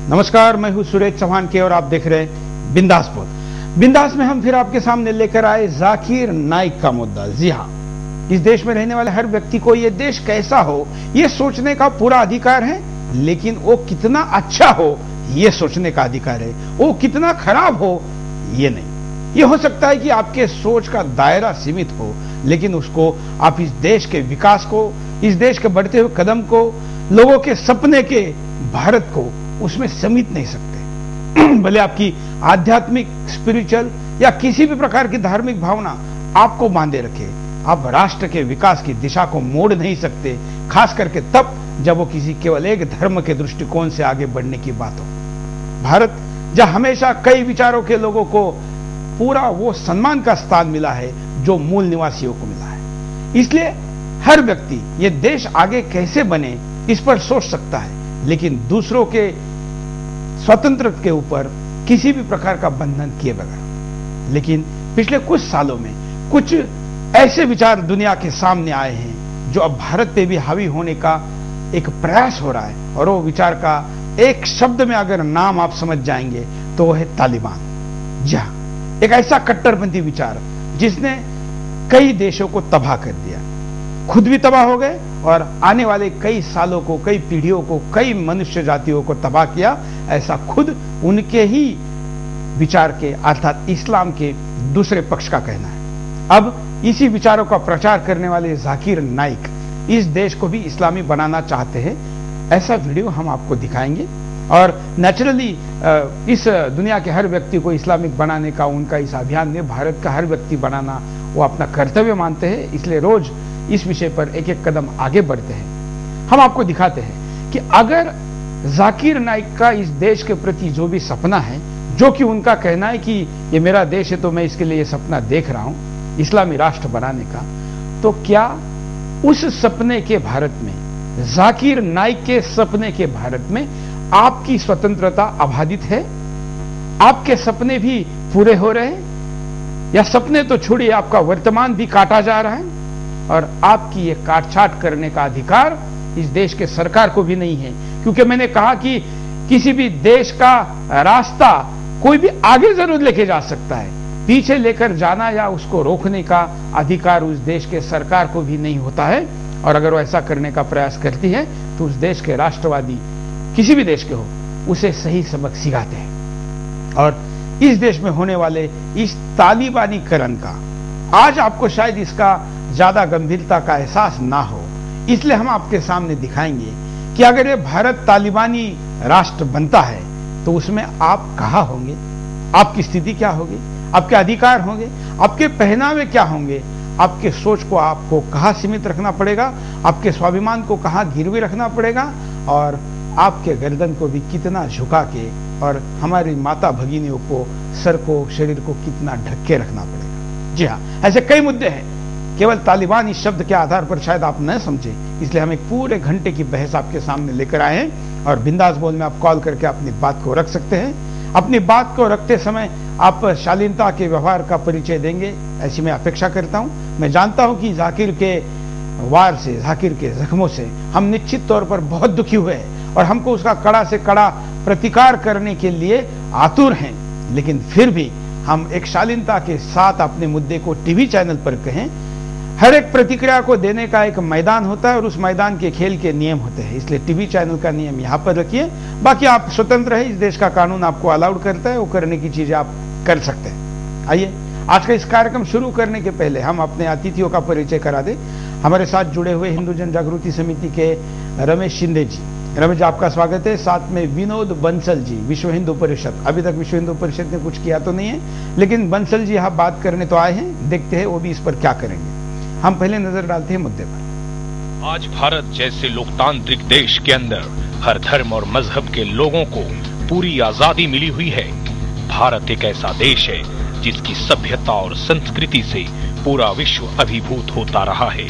नमस्कार, मैं हूं सुरेश चौहान के और आप देख रहे हैं बिंदास पोल। बिंदास में हम फिर आपके सामने लेकर आए जाकिर नाइक का मुद्दा। जी हां, इस देश में रहने वाले हर व्यक्ति को यह देश कैसा हो यह सोचने का पूरा अधिकार है, लेकिन वो कितना अच्छा हो यह सोचने का अधिकार है। वो कितना खराब हो यह नहीं। यह हो सकता है कि आपके सोच का दायरा सीमित हो, लेकिन उसको आप इस देश के विकास को, इस देश के बढ़ते हुए कदम को, लोगों के सपने के भारत को उसमें समेट नहीं सकते। भले आपकी आध्यात्मिक, स्पिरिचुअल या किसी भी प्रकार की धार्मिक भावना आपको बांधे रखे, आप राष्ट्र के विकास की दिशा को मोड़ नहीं सकते, खास करके तब जब वो किसी केवल एक धर्म के दृष्टिकोण से आगे बढ़ने की बात हो। भारत जहां हमेशा कई विचारों के लोगों को पूरा वो सम्मान का स्थान मिला है जो मूल निवासियों को मिला है, इसलिए हर व्यक्ति ये देश आगे कैसे बने इस पर सोच सकता है, लेकिन दूसरों के स्वतंत्रता के ऊपर किसी भी प्रकार का बंधन किए बगैर। लेकिन पिछले कुछ सालों में कुछ ऐसे विचार दुनिया के सामने आए हैं जो अब भारत पे भी हावी होने का एक प्रयास हो रहा है, और वो विचार का एक शब्द में अगर नाम आप समझ जाएंगे तो वो है तालिबान। जी हां, एक ऐसा कट्टरपंथी विचार जिसने कई देशों को तबाह कर दिया, खुद भी तबाह हो गए और आने वाले कई सालों को, कई पीढ़ियों को, कई मनुष्य जातियों को तबाह किया। ऐसा खुद उनके ही विचार के अर्थात इस्लाम के दूसरे पक्ष का कहना है। अब इसी विचारों का प्रचार करने वाले जाकिर नाइक इस देश को भी इस्लामी बनाना चाहते हैं। ऐसा वीडियो हम आपको दिखाएंगे, और नेचुरली इस दुनिया के हर व्यक्ति को इस्लामिक बनाने का उनका इस अभियान में भारत का हर व्यक्ति बनाना वो अपना कर्तव्य मानते हैं, इसलिए रोज इस विषय पर एक एक कदम आगे बढ़ते हैं। हम आपको दिखाते हैं कि अगर जाकिर नाइक का इस देश के प्रति जो भी सपना है, जो कि उनका कहना है कि ये मेरा देश है तो मैं इसके लिए ये सपना देख रहा हूं, इस्लामी राष्ट्र बनाने का, तो क्या उस सपने के भारत में, जाकिर नाइक के सपने के भारत में आपकी स्वतंत्रता अबाधित है? आपके सपने भी पूरे हो रहे हैं, या सपने तो छोड़िए आपका वर्तमान भी काटा जा रहा है, और आपकी ये काटछाट करने का अधिकार इस देश के सरकार को भी नहीं है। क्योंकि मैंने कहा कि किसी भी देश का रास्ता कोई भी आगे जरूर लेके जा सकता है, पीछे लेकर जाना या उसको रोकने का अधिकार उस देश के सरकार को भी नहीं होता है। और अगर वो ऐसा करने का प्रयास करती है तो उस देश के राष्ट्रवादी, किसी भी देश के हो, उसे सही सबक सिखाते हैं। और इस देश में होने वाले इस तालिबानीकरण का आज आपको शायद इसका ज्यादा गंभीरता का एहसास ना हो, इसलिए हम आपके सामने दिखाएंगे कि अगर ये भारत तालिबानी राष्ट्र बनता है तो उसमें आप कहां होंगे, आपकी स्थिति क्या होगी, आपके अधिकार होंगे, आपके पहनावे क्या होंगे, आपके सोच को आपको कहां सीमित रखना पड़ेगा, आपके स्वाभिमान को कहां गिरवी रखना पड़ेगा, और आपके गर्दन को भी कितना झुका के, और हमारी माता भगिनियों को, सर को, शरीर को कितना ढक के रखना पड़ेगा। जी हां, ऐसे कई मुद्दे हैं। केवल तालिबान इस शब्द के आधार पर शायद आप न समझे, इसलिए हम एक पूरे घंटे की बहस आपके सामने लेकर आए हैं, और बिंदास बोल में आप कॉल करके अपनी बात को रख सकते हैं। अपनी बात को रखते समय आप शालीनता के व्यवहार का परिचय देंगे, ऐसी मैं अपेक्षा करता हूं। मैं जानता हूं कि जाकिर के वार से, जाकिर के जख्मों से हम निश्चित तौर पर बहुत दुखी हुए हैं, और हमको उसका कड़ा से कड़ा प्रतिकार करने के लिए आतुर हैं, लेकिन फिर भी हम एक शालीनता के साथ अपने मुद्दे को टीवी चैनल पर कहें। हर एक प्रतिक्रिया को देने का एक मैदान होता है, और उस मैदान के खेल के नियम होते हैं, इसलिए टीवी चैनल का नियम यहां पर रखिए। बाकी आप स्वतंत्र है, इस देश का कानून आपको अलाउड करता है, वो करने की चीजें आप कर सकते हैं। आइए, आज का इस कार्यक्रम शुरू करने के पहले हम अपने अतिथियों का परिचय करा दें। हमारे साथ जुड़े हुए हिंदू जन जागृति समिति के रमेश शिंदे जी। रमेश जी, आपका स्वागत है। साथ में विनोद बंसल जी, विश्व हिंदू परिषद। अभी तक विश्व हिंदू परिषद ने कुछ किया तो नहीं है, लेकिन बंसल जी यहाँ बात करने तो आए हैं, देखते हैं वो भी इस पर क्या करेंगे। हम पहले नजर डालते हैं मुद्दे पर। आज भारत जैसे लोकतांत्रिक देश के अंदर हर धर्म और मजहब के लोगों को पूरी आजादी मिली हुई है। भारत एक ऐसा देश है जिसकी सभ्यता और संस्कृति से पूरा विश्व अभिभूत होता रहा है।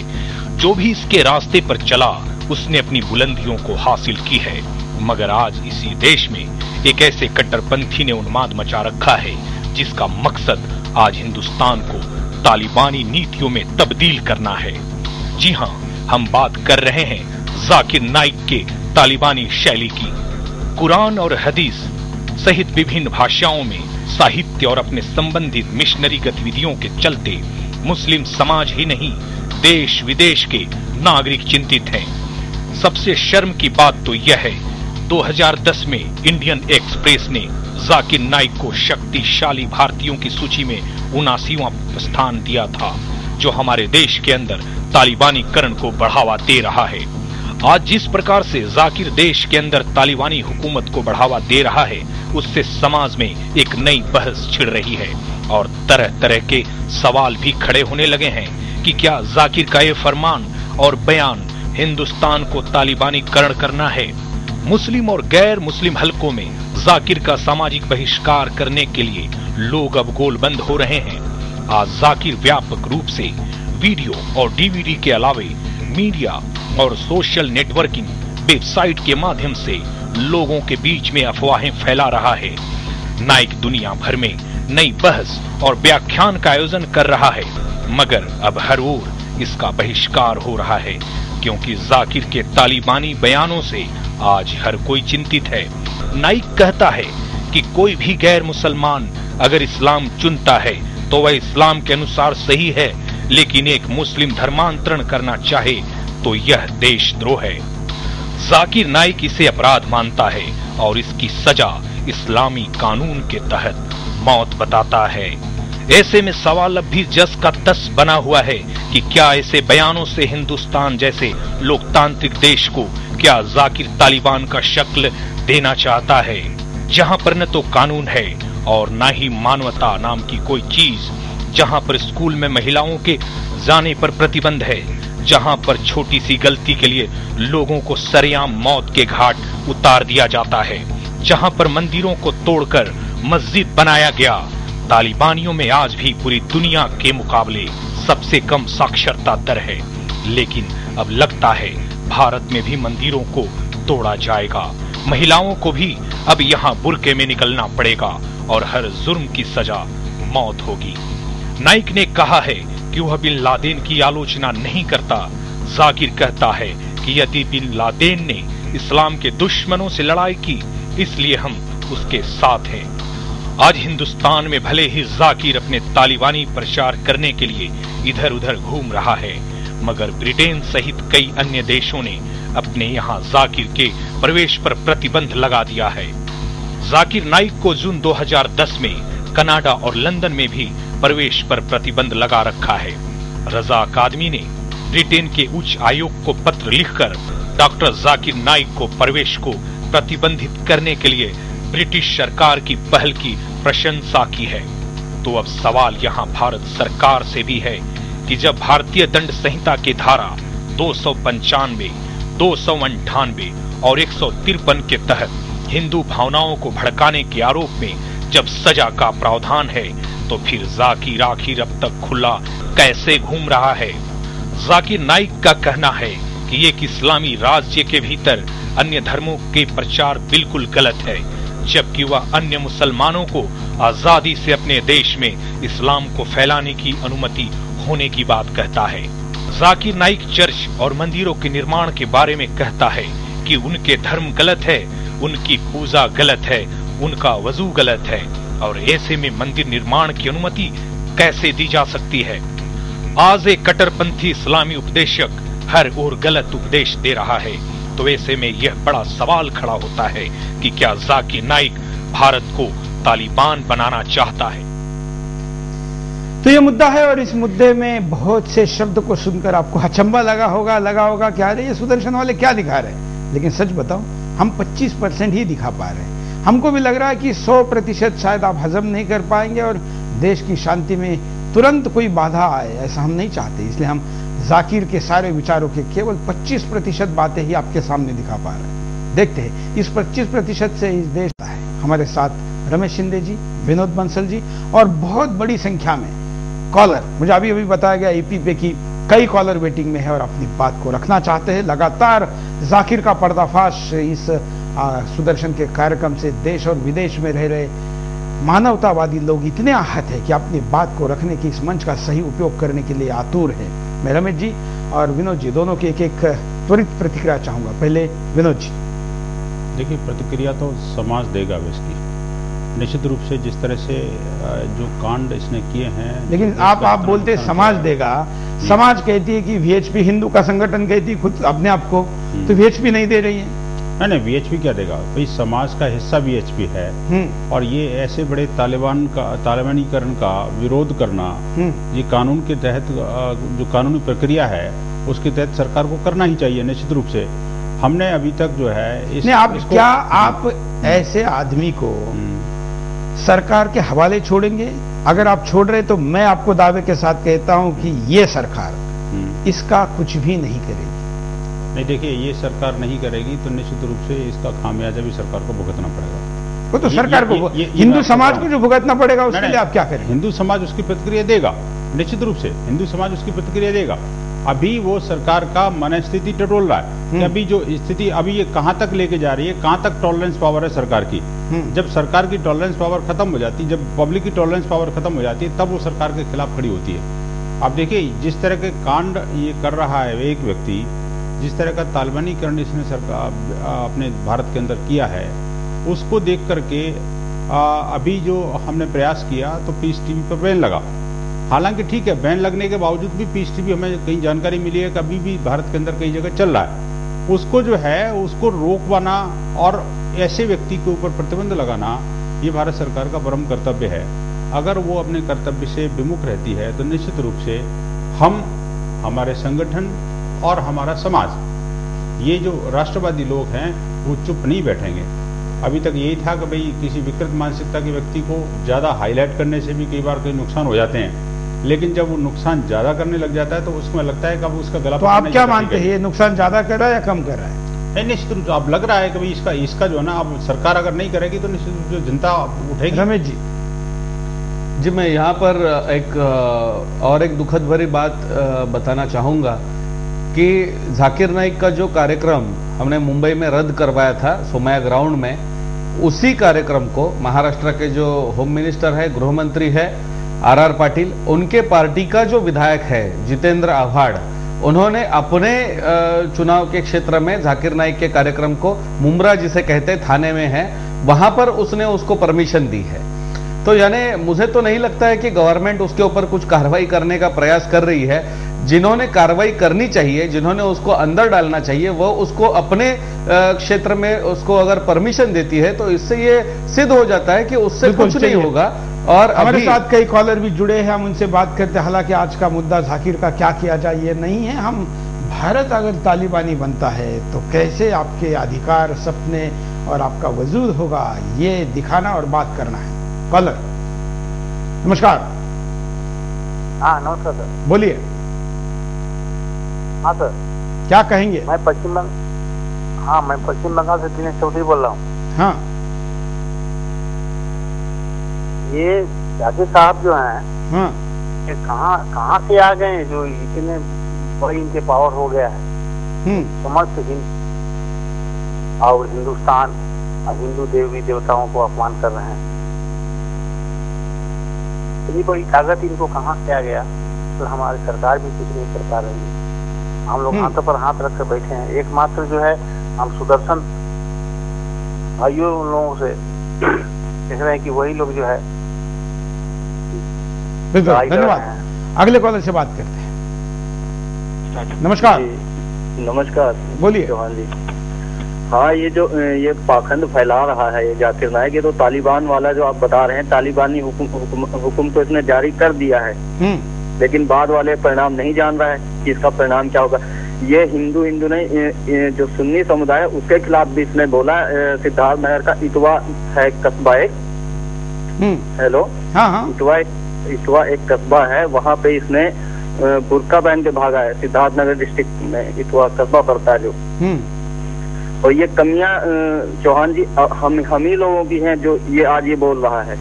जो भी इसके रास्ते पर चला उसने अपनी बुलंदियों को हासिल की है, मगर आज इसी देश में एक ऐसे कट्टरपंथी ने उन्माद मचा रखा है जिसका मकसद आज हिंदुस्तान को तालिबानी नीतियों में तब्दील करना है। जी हां, हम बात कर रहे हैं जाकिर नाइक के तालिबानी शैली की। कुरान और हदीस सहित विभिन्न भाषाओं में साहित्य और अपने संबंधित मिशनरी गतिविधियों के चलते मुस्लिम समाज ही नहीं, देश विदेश के नागरिक चिंतित हैं। सबसे शर्म की बात तो यह है, 2010 में इंडियन एक्सप्रेस ने जाकिर नाइक को शक्तिशाली भारतीयों की सूची में 79वां स्थान दिया था, जो हमारे देश के अंदर तालिबानीकरण को बढ़ावा दे रहा है। आज जिस प्रकार से जाकिर देश के अंदर तालिबानी हुकूमत को बढ़ावा दे रहा है, उससे समाज में एक नई बहस छिड़ रही है और तरह तरह के सवाल भी खड़े होने लगे हैं कि क्या जाकिर का ये फरमान और बयान हिंदुस्तान को तालिबानीकरण करना है। मुस्लिम और गैर मुस्लिम हलकों में जाकिर का सामाजिक बहिष्कार करने के लिए लोग अब गोलबंद हो रहे हैं। आज जाकिर व्यापक रूप से वीडियो और डीवीडी के अलावे मीडिया और सोशल नेटवर्किंग वेबसाइट के माध्यम से लोगों के बीच में अफवाहें फैला रहा है। नाइक दुनिया भर में नई बहस और व्याख्यान का आयोजन कर रहा है, मगर अब हर ओर इसका बहिष्कार हो रहा है, क्योंकि जाकिर के तालिबानी बयानों से आज हर कोई चिंतित है। नाइक कहता है कि कोई भी गैर मुसलमान अगर इस्लाम चुनता है तो वह इस्लाम के अनुसार सही है, लेकिन एक मुस्लिम धर्मांतरण करना चाहे तो यह देशद्रोह है। जाकिर नाइक इसे अपराध मानता है और इसकी सजा इस्लामी कानून के तहत मौत बताता है। ऐसे में सवाल अब भी जस का तस बना हुआ है कि क्या ऐसे बयानों से हिंदुस्तान जैसे लोकतांत्रिक देश को क्या जाकिर तालिबान का शक्ल देना चाहता है, जहां पर न तो कानून है और न ही मानवता नाम की कोई चीज, जहां पर स्कूल में महिलाओं के जाने पर प्रतिबंध है, जहां पर छोटी सी गलती के लिए लोगों को सरेआम मौत के घाट उतार दिया जाता है, जहां पर मंदिरों को तोड़कर मस्जिद बनाया गया। तालिबानियों में आज भी पूरी दुनिया के मुकाबले सबसे कम साक्षरता दर है, लेकिन अब लगता है भारत में भी मंदिरों को तोड़ा जाएगा। महिलाओं को भी अब यहाँ बुर्के में निकलना पड़ेगा और हर जुर्म की सजा मौत होगी। नाइक ने कहा है कि वह बिन लादेन की आलोचना नहीं करता। जाकिर कहता है कि यदि बिन लादेन ने इस्लाम के दुश्मनों से लड़ाई की, इसलिए हम उसके साथ हैं। आज हिंदुस्तान में भले ही जाकिर अपने तालिबानी प्रचार करने के लिए इधर उधर घूम रहा है, मगर ब्रिटेन सहित कई अन्य देशों ने अपने यहाँ जाकिर के प्रवेश पर प्रतिबंध लगा दिया है। जाकिर नाइक को जून 2010 में कनाडा और लंदन में भी प्रवेश पर प्रतिबंध लगा रखा है। रजा अकादमी ने ब्रिटेन के उच्च आयोग को पत्र लिखकर डॉक्टर जाकिर नाइक को प्रवेश को प्रतिबंधित करने के लिए ब्रिटिश सरकार की पहल की प्रशंसा की है। तो अब सवाल यहाँ भारत सरकार से भी है कि जब भारतीय दंड संहिता के धारा 295, 298 और 153 के तहत हिंदू भावनाओं को भड़काने के आरोप में जब सजा का प्रावधान है, तो फिर जाकिर आखिर अब तक खुला कैसे घूम रहा है। जाकिर नाइक का कहना है कि एक इस्लामी राज्य के भीतर अन्य धर्मों के प्रचार बिल्कुल गलत है, जबकि वह अन्य मुसलमानों को आजादी से अपने देश में इस्लाम को फैलाने की अनुमति होने की बात कहता है। जाकिर नाइक चर्च और मंदिरों के निर्माण के बारे में कहता है कि उनके धर्म गलत है, उनकी पूजा गलत है, उनका वजू गलत है, और ऐसे में मंदिर निर्माण की अनुमति कैसे दी जा सकती है। आज एक कट्टरपंथी इस्लामी उपदेशक हर ओर गलत उपदेश दे रहा है, तो ऐसे में यह बड़ा सवाल खड़ा होता है कि क्या जाकिर नाइक भारत को तालिबान बनाना चाहता है। तो ये मुद्दा है और इस मुद्दे में बहुत से शब्द को सुनकर आपको अचंभा लगा होगा क्या ये सुदर्शन वाले क्या दिखा रहे हैं। लेकिन सच बताओ, हम 25% ही दिखा पा रहे हैं। हमको भी लग रहा है कि 100% शायद आप हजम नहीं कर पाएंगे और देश की शांति में तुरंत कोई बाधा आए, ऐसा हम नहीं चाहते। इसलिए हम जाकिर के सारे विचारों के केवल 25% बातें ही आपके सामने दिखा पा रहे हैं। देखते हैं इस 25% से इस देश का है। हमारे साथ रमेश शिंदे जी, विनोद बंसल जी और बहुत बड़ी संख्या में कॉलर, मुझे अभी बताया गया ईपी पे की कई कॉलर वेटिंग में है और अपनी बात को रखना चाहते हैं। लगातार जाकिर का पर्दाफाश इस सुदर्शन के कार्यक्रम से देश और विदेश में रह रहे मानवतावादी लोग इतने आहत है कि अपनी बात को रखने की इस मंच का सही उपयोग करने के लिए आतुर है। मैं रमेश जी और विनोद जी दोनों की एक त्वरित प्रतिक्रिया चाहूंगा। पहले विनोद जी। देखिए, प्रतिक्रिया तो समाज देगा इसकी निश्चित रूप से, जिस तरह से जो कांड इसने किए हैं। लेकिन आप बोलते समाज देगा, समाज कहती है कि वीएचपी, हिंदू का संगठन कहती है खुद अपने आप को, तो वीएचपी नहीं दे रही है। नहीं, वीएचपी क्या देगा भाई, समाज का हिस्सा वीएचपी है। और ये ऐसे बड़े तालिबानीकरण का विरोध करना, ये कानून के तहत जो कानूनी प्रक्रिया है उसके तहत सरकार को करना ही चाहिए निश्चित रूप से। हमने अभी तक जो है आप ऐसे आदमी को सरकार के हवाले छोड़ेंगे? अगर आप छोड़ रहे तो मैं आपको दावे के साथ कहता हूं कि ये सरकार इसका कुछ भी नहीं करेगी। नहीं, देखिए, ये सरकार नहीं करेगी तो निश्चित रूप से इसका खामियाजा भी सरकार को भुगतना पड़ेगा। वो तो सरकार को, हिंदू समाज को जो भुगतना पड़ेगा उसके लिए आप क्या करें? हिंदू समाज उसकी प्रतिक्रिया देगा, निश्चित रूप से हिंदू समाज उसकी प्रतिक्रिया देगा। अभी वो सरकार का मनस्थिति टटोल रहा है कि अभी जो स्थिति अभी ये कहां तक लेके जा रही है, कहां तक टॉलरेंस पावर है सरकार की। जब सरकार की टॉलरेंस पावर खत्म हो जाती, जब पब्लिक की टॉलरेंस पावर खत्म हो जाती है, तब वो सरकार के खिलाफ खड़ी होती है। अब देखिए, जिस तरह के कांड ये कर रहा है एक व्यक्ति, जिस तरह का तालिबानीकरण इसने सरकार अपने भारत के अंदर किया है, उसको देख करके अभी जो हमने प्रयास किया तो पीस टीवी पर बैन लगा। हालांकि ठीक है, बैन लगने के बावजूद भी पीस टीवी, हमें कई जानकारी मिली है कि अभी भी भारत के अंदर कई जगह चल रहा है। उसको जो है उसको रोकवाना और ऐसे व्यक्ति के ऊपर प्रतिबंध लगाना, ये भारत सरकार का परम कर्तव्य है। अगर वो अपने कर्तव्य से विमुख रहती है तो निश्चित रूप से हम, हमारे संगठन और हमारा समाज, ये जो राष्ट्रवादी लोग हैं वो चुप नहीं बैठेंगे। अभी तक यही था कि भाई किसी विकृत मानसिकता के व्यक्ति को ज्यादा हाईलाइट करने से भी कई बार कई नुकसान हो जाते हैं, लेकिन जब वो नुकसान ज्यादा करने लग जाता है तो उसमें लगता है कि अब उसका गला। तो आप क्या मानते हैं, ये नुकसान ज्यादा कर रहा है या कम कर रहा है? नहीं, निश्चित रूप से अब लग रहा है कि भाई इसका जो है ना, अब सरकार अगर नहीं करेगी तो निश्चित रूप से जनता उठेगी। रमेश जी, मैं यहाँ पर एक दुखद भरी बात बताना चाहूंगा कि जाकिर नाइक का जो कार्यक्रम हमने मुंबई में रद्द करवाया था सोमया ग्राउंड में, उसी कार्यक्रम को महाराष्ट्र के जो होम मिनिस्टर है, गृह मंत्री है आर पाटिल, उनके पार्टी का जो विधायक है जितेंद्र आव्हाड, उन्होंने अपने चुनाव के क्षेत्र में जाकिर नाइक के कार्यक्रम को, मुंब्रा जिसे कहते हैं थाने में है, वहां पर उसने उसको परमिशन दी है। तो यानी मुझे तो नहीं लगता है कि गवर्नमेंट उसके ऊपर कुछ कार्रवाई करने का प्रयास कर रही है। जिन्होंने कार्रवाई करनी चाहिए, जिन्होंने उसको अंदर डालना चाहिए, वो उसको अपने क्षेत्र में उसको अगर परमिशन देती है तो इससे ये सिद्ध हो जाता है कि उससे कुछ नहीं होगा। और हमारे साथ कई कॉलर भी जुड़े हैं, हम उनसे बात करते हैं। हालांकि आज का मुद्दा जाकिर का क्या किया जाए ये नहीं है, हम भारत अगर तालिबानी बनता है तो कैसे आपके अधिकार, सपने और आपका वजूद होगा, ये दिखाना और बात करना है। कॉलर, नमस्कार। हाँ, नमस्कार सर, बोलिए। हाँ सर, क्या कहेंगे? मैं पश्चिम बंगाल से दिनेश चौधरी बोल रहा हूँ। हाँ, ये जाकिर साहब जो हैं, हाँ, ये कहाँ से आ गए जो इतने बड़ी इनके पावर हो गया है। समस्त हिंद और हिंदुस्तान और हिंदू देवी देवताओं को अपमान कर रहे हैं। इतनी बड़ी ताकत इनको कहाँ से आ गया? तो हमारी सरकार भी कुछ नहीं कर पा रही है। हम लोग हाथों पर हाथ रख कर बैठे हैं। एकमात्र जो है हम सुदर्शन भाइयों उन लोगों से देख रहे हैं कि वही लोग जो है। धन्यवाद। अगले कॉलर से बात करते हैं। नमस्कार। नमस्कार, बोलिए। चौहान जी। हाँ, ये पाखंड फैला रहा है ये जाकिर नाइक, ये तो तालिबान वाला जो आप बता रहे हैं, तालिबानी हुक्म तो इसने जारी कर दिया है, लेकिन बाद वाले परिणाम नहीं जान रहा है कि इसका परिणाम क्या होगा। ये हिंदू नहीं, जो सुन्नी समुदाय है उसके खिलाफ भी इसने बोला। सिद्धार्थ नगर का इटवा है कस्बा एक, हेलो, हाँ, इटवा एक कस्बा है, वहाँ पे इसने बुर्का पहन के भागा है। सिद्धार्थ नगर डिस्ट्रिक्ट में इटवा कस्बा पड़ता है जो। और ये कमियां चौहान जी हम ही लोगों की हैं जो ये आज ये बोल रहा है,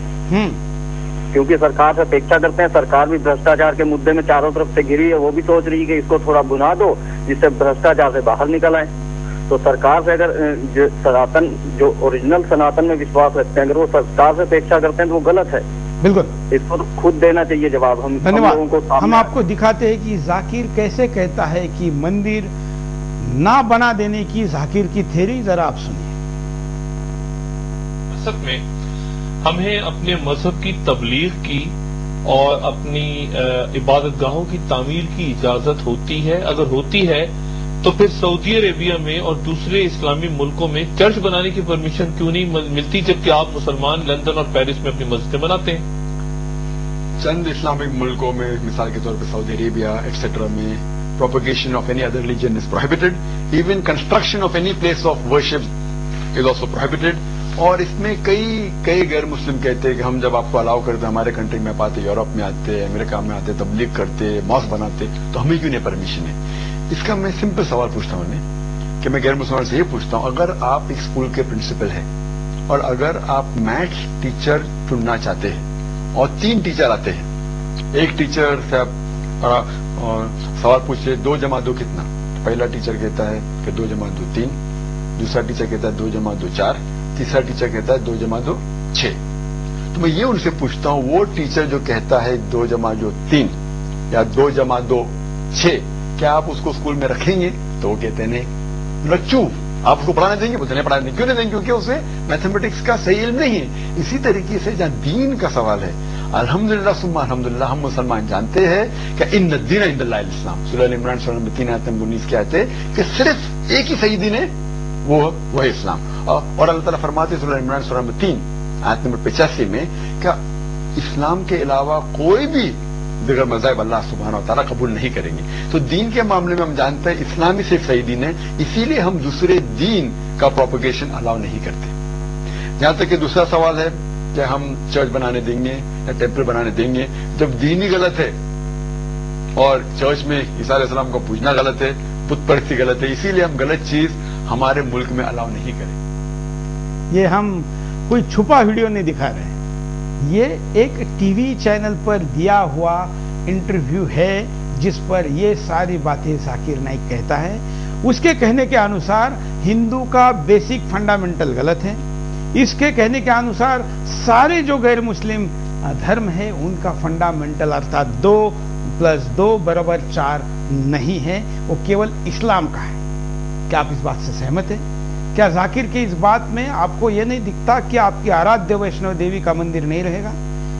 क्योंकि सरकार से अपेक्षा करते हैं। सरकार भी भ्रष्टाचार के मुद्दे में चारों तरफ से घिरी है, वो भी सोच रही है कि इसको थोड़ा बुना दो जिससे भ्रष्टाचार से बाहर निकल आए। तो सरकार से अगर जो ओरिजिनल सनातन में विश्वास रखते हैं, अगर वो सरकार से अपेक्षा करते हैं तो वो गलत है। बिल्कुल, इसको तो खुद देना चाहिए जवाब। हम लोगों को हम आपको दिखाते हैं कि जाकिर कैसे कहता है कि मंदिर ना बना देने की जाकिर की थ्योरी, जरा आप सुनिए। सियासत में हमें अपने मजहब की तबलीग की और अपनी इबादतगाहों की तामीर की इजाजत होती है? अगर होती है तो फिर सऊदी अरेबिया में और दूसरे इस्लामी मुल्कों में चर्च बनाने की परमिशन क्यों नहीं मिलती, जबकि आप मुसलमान लंदन और पेरिस में अपनी मस्जिदें बनाते हैं? चंद इस्लामिक मुल्कों में, मिसाल के तौर पर सऊदी अरेबिया एक्सेट्रा में, propagation of any other religion is prohibited. Even construction of any place of worship is also prohibited. और इसमें कई गैर मुस्लिम कहते हैं कि हम जब आपको अलाउ करते, हमारे कंट्री में आते, यूरोप में आते, अमेरिका में आते, तबलीग करते, मॉस्क बनाते, तो हमें क्यों नहीं परमिशन है? इसका मैं सिंपल सवाल पूछता हूं कि मैं गैर मुसलमान से ये पूछता हूं, अगर आप एक स्कूल के प्रिंसिपल हैं और अगर आप मैथ्स टीचर चुनना चाहते हैं और 3 टीचर आते हैं, एक टीचर से आप सवाल पूछे 2 जमा 2 कितना, पहला टीचर कहता है कि 2 जमा 2 3, दूसरा टीचर कहता है 2 जमा 2 4, तीसरा टीचर कहता है 2 जमा 2 6। तो मैं ये उनसे पूछता हूं, वो टीचर जो कहता है 2 जमा 2 3 या 2 जमा 2 6, क्या आप उसको स्कूल में रखेंगे? तो वो कहते हैं नहीं। रखू आप उसको पढ़ाने देंगे? बोलते नहीं पढ़ाने देंगे। क्यों नहीं देंगे? क्योंकि उसे मैथमेटिक्स का सही इल्म नहीं है। इसी तरीके से जहां दीन का सवाल है, अल्हम्दुलिल्लाह सुम्मा अल्हम्दुलिल्लाह, हम मुसलमान जानते हैं कि इन्न दीन इंदल्लाह इस्लाम। सूरह इमरान सूरह नंबर 3 आयत नंबर 19 के आयत है कि सिर्फ एक ही सही दीन है, वो है इस्लाम। और अल्लाह ताला फरमाते सूरह इमरान सूरह नंबर 3 आयत नंबर 85 में क्या इस्लाम के अलावा कोई भी दिगर मज़हब अल्लाह सुब्हानहू व तआला कबूल नहीं करेंगे। तो दीन के मामले में हम जानते हैं इस्लाम ही सिर्फ सही दीन है, इसीलिए हम दूसरे दीन का प्रोपगेशन अलाउ नहीं करते। जहां तक कि दूसरा सवाल है कि हम चर्च बनाने देंगे या टेम्पल बनाने देंगे, जब दीन ही गलत है और चर्च में ईसा अलैहिस्सलाम को पूजना गलत है, बुत परस्ती गलत है, इसीलिए हम गलत चीज हमारे मुल्क में अलाउ नहीं करें। ये हम कोई छुपा वीडियो नहीं दिखा रहे हैं, ये एक टीवी चैनल पर दिया हुआ इंटरव्यू है जिस पर ये सारी बातें जाकिर नाइक कहता है। उसके कहने के अनुसार हिंदू का बेसिक फंडामेंटल गलत है। इसके कहने के अनुसार सारे जो गैर मुस्लिम धर्म है उनका फंडामेंटल अर्थात 2 + 2 = 4 नहीं है, वो केवल इस्लाम का है। क्या आप इस बात से सहमत हैं? क्या जाकिर की इस बात में आपको यह नहीं दिखता कि आपकी आराध्य वैष्णव देवी का मंदिर नहीं रहेगा?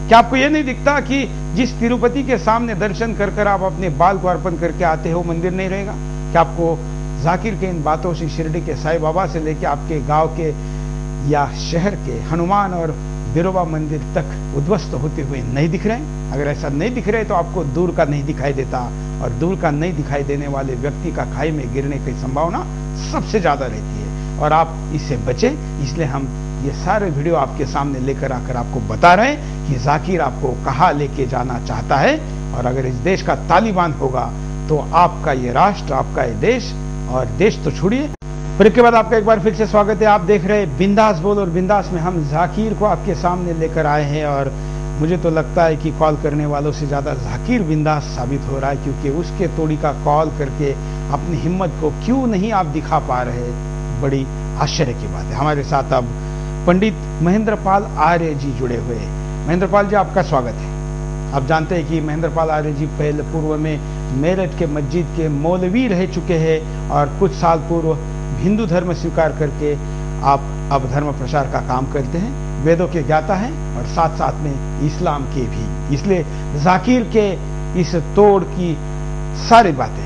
क्या आपको यह नहीं दिखता कि जिस तिरुपति के सामने दर्शन कर आप अपने बाल को अर्पण करके आते हो मंदिर नहीं रहेगा? क्या आपको जाकिर के इन बातों से शिरडी के साईं बाबा से लेकर आपके गांव के या शहर के हनुमान और बिरोबा मंदिर तक उद्ध्वस्त होते हुए नहीं दिख रहे हैं? अगर ऐसा नहीं दिख रहे तो आपको दूर का नहीं दिखाई देता, और दूर का नहीं दिखाई देने वाले व्यक्ति का खाई में गिरने की संभावना सबसे ज्यादा रहती है, और आप इससे बचें। इसलिए हम ये सारे वीडियो आपके सामने लेकर आकर आपको बता रहे हैं कि जाकिर आपको कहां लेके जाना चाहता है, और अगर इस देश का तालिबान होगा तो आपका ये राष्ट्र, आपका ये देश, और देश तो छोड़िए। फिर के बाद आपका एक बार फिर से स्वागत है। आप देख रहे हैं बिंदास बोल, और बिंदास में हम जाकिर को आपके सामने लेकर आए हैं, और मुझे तो लगता है कि कॉल करने वालों से ज्यादा जाकिर बिंदास साबित हो रहा है, क्योंकि उसके तोड़ी का कॉल करके अपनी हिम्मत को क्यों नहीं आप दिखा पा रहे, बड़ी आश्चर्य की बात है। हमारे साथ अब पंडित महेंद्रपाल आर्य जी जुड़े हुए हैं। महेंद्रपाल जी, आपका स्वागत है। आप जानते हैं कि महेंद्रपाल आर्य जी पहले पूर्व में मेरठ के मस्जिद के मौलवी रह चुके हैं, और कुछ साल पूर्व हिंदू धर्म स्वीकार करके आप अब धर्म प्रचार का काम करते हैं, वेदों के ज्ञाता हैं, और साथ साथ में इस्लाम के भी। इसलिए जाकिर के इस तोड़ की सारी बातें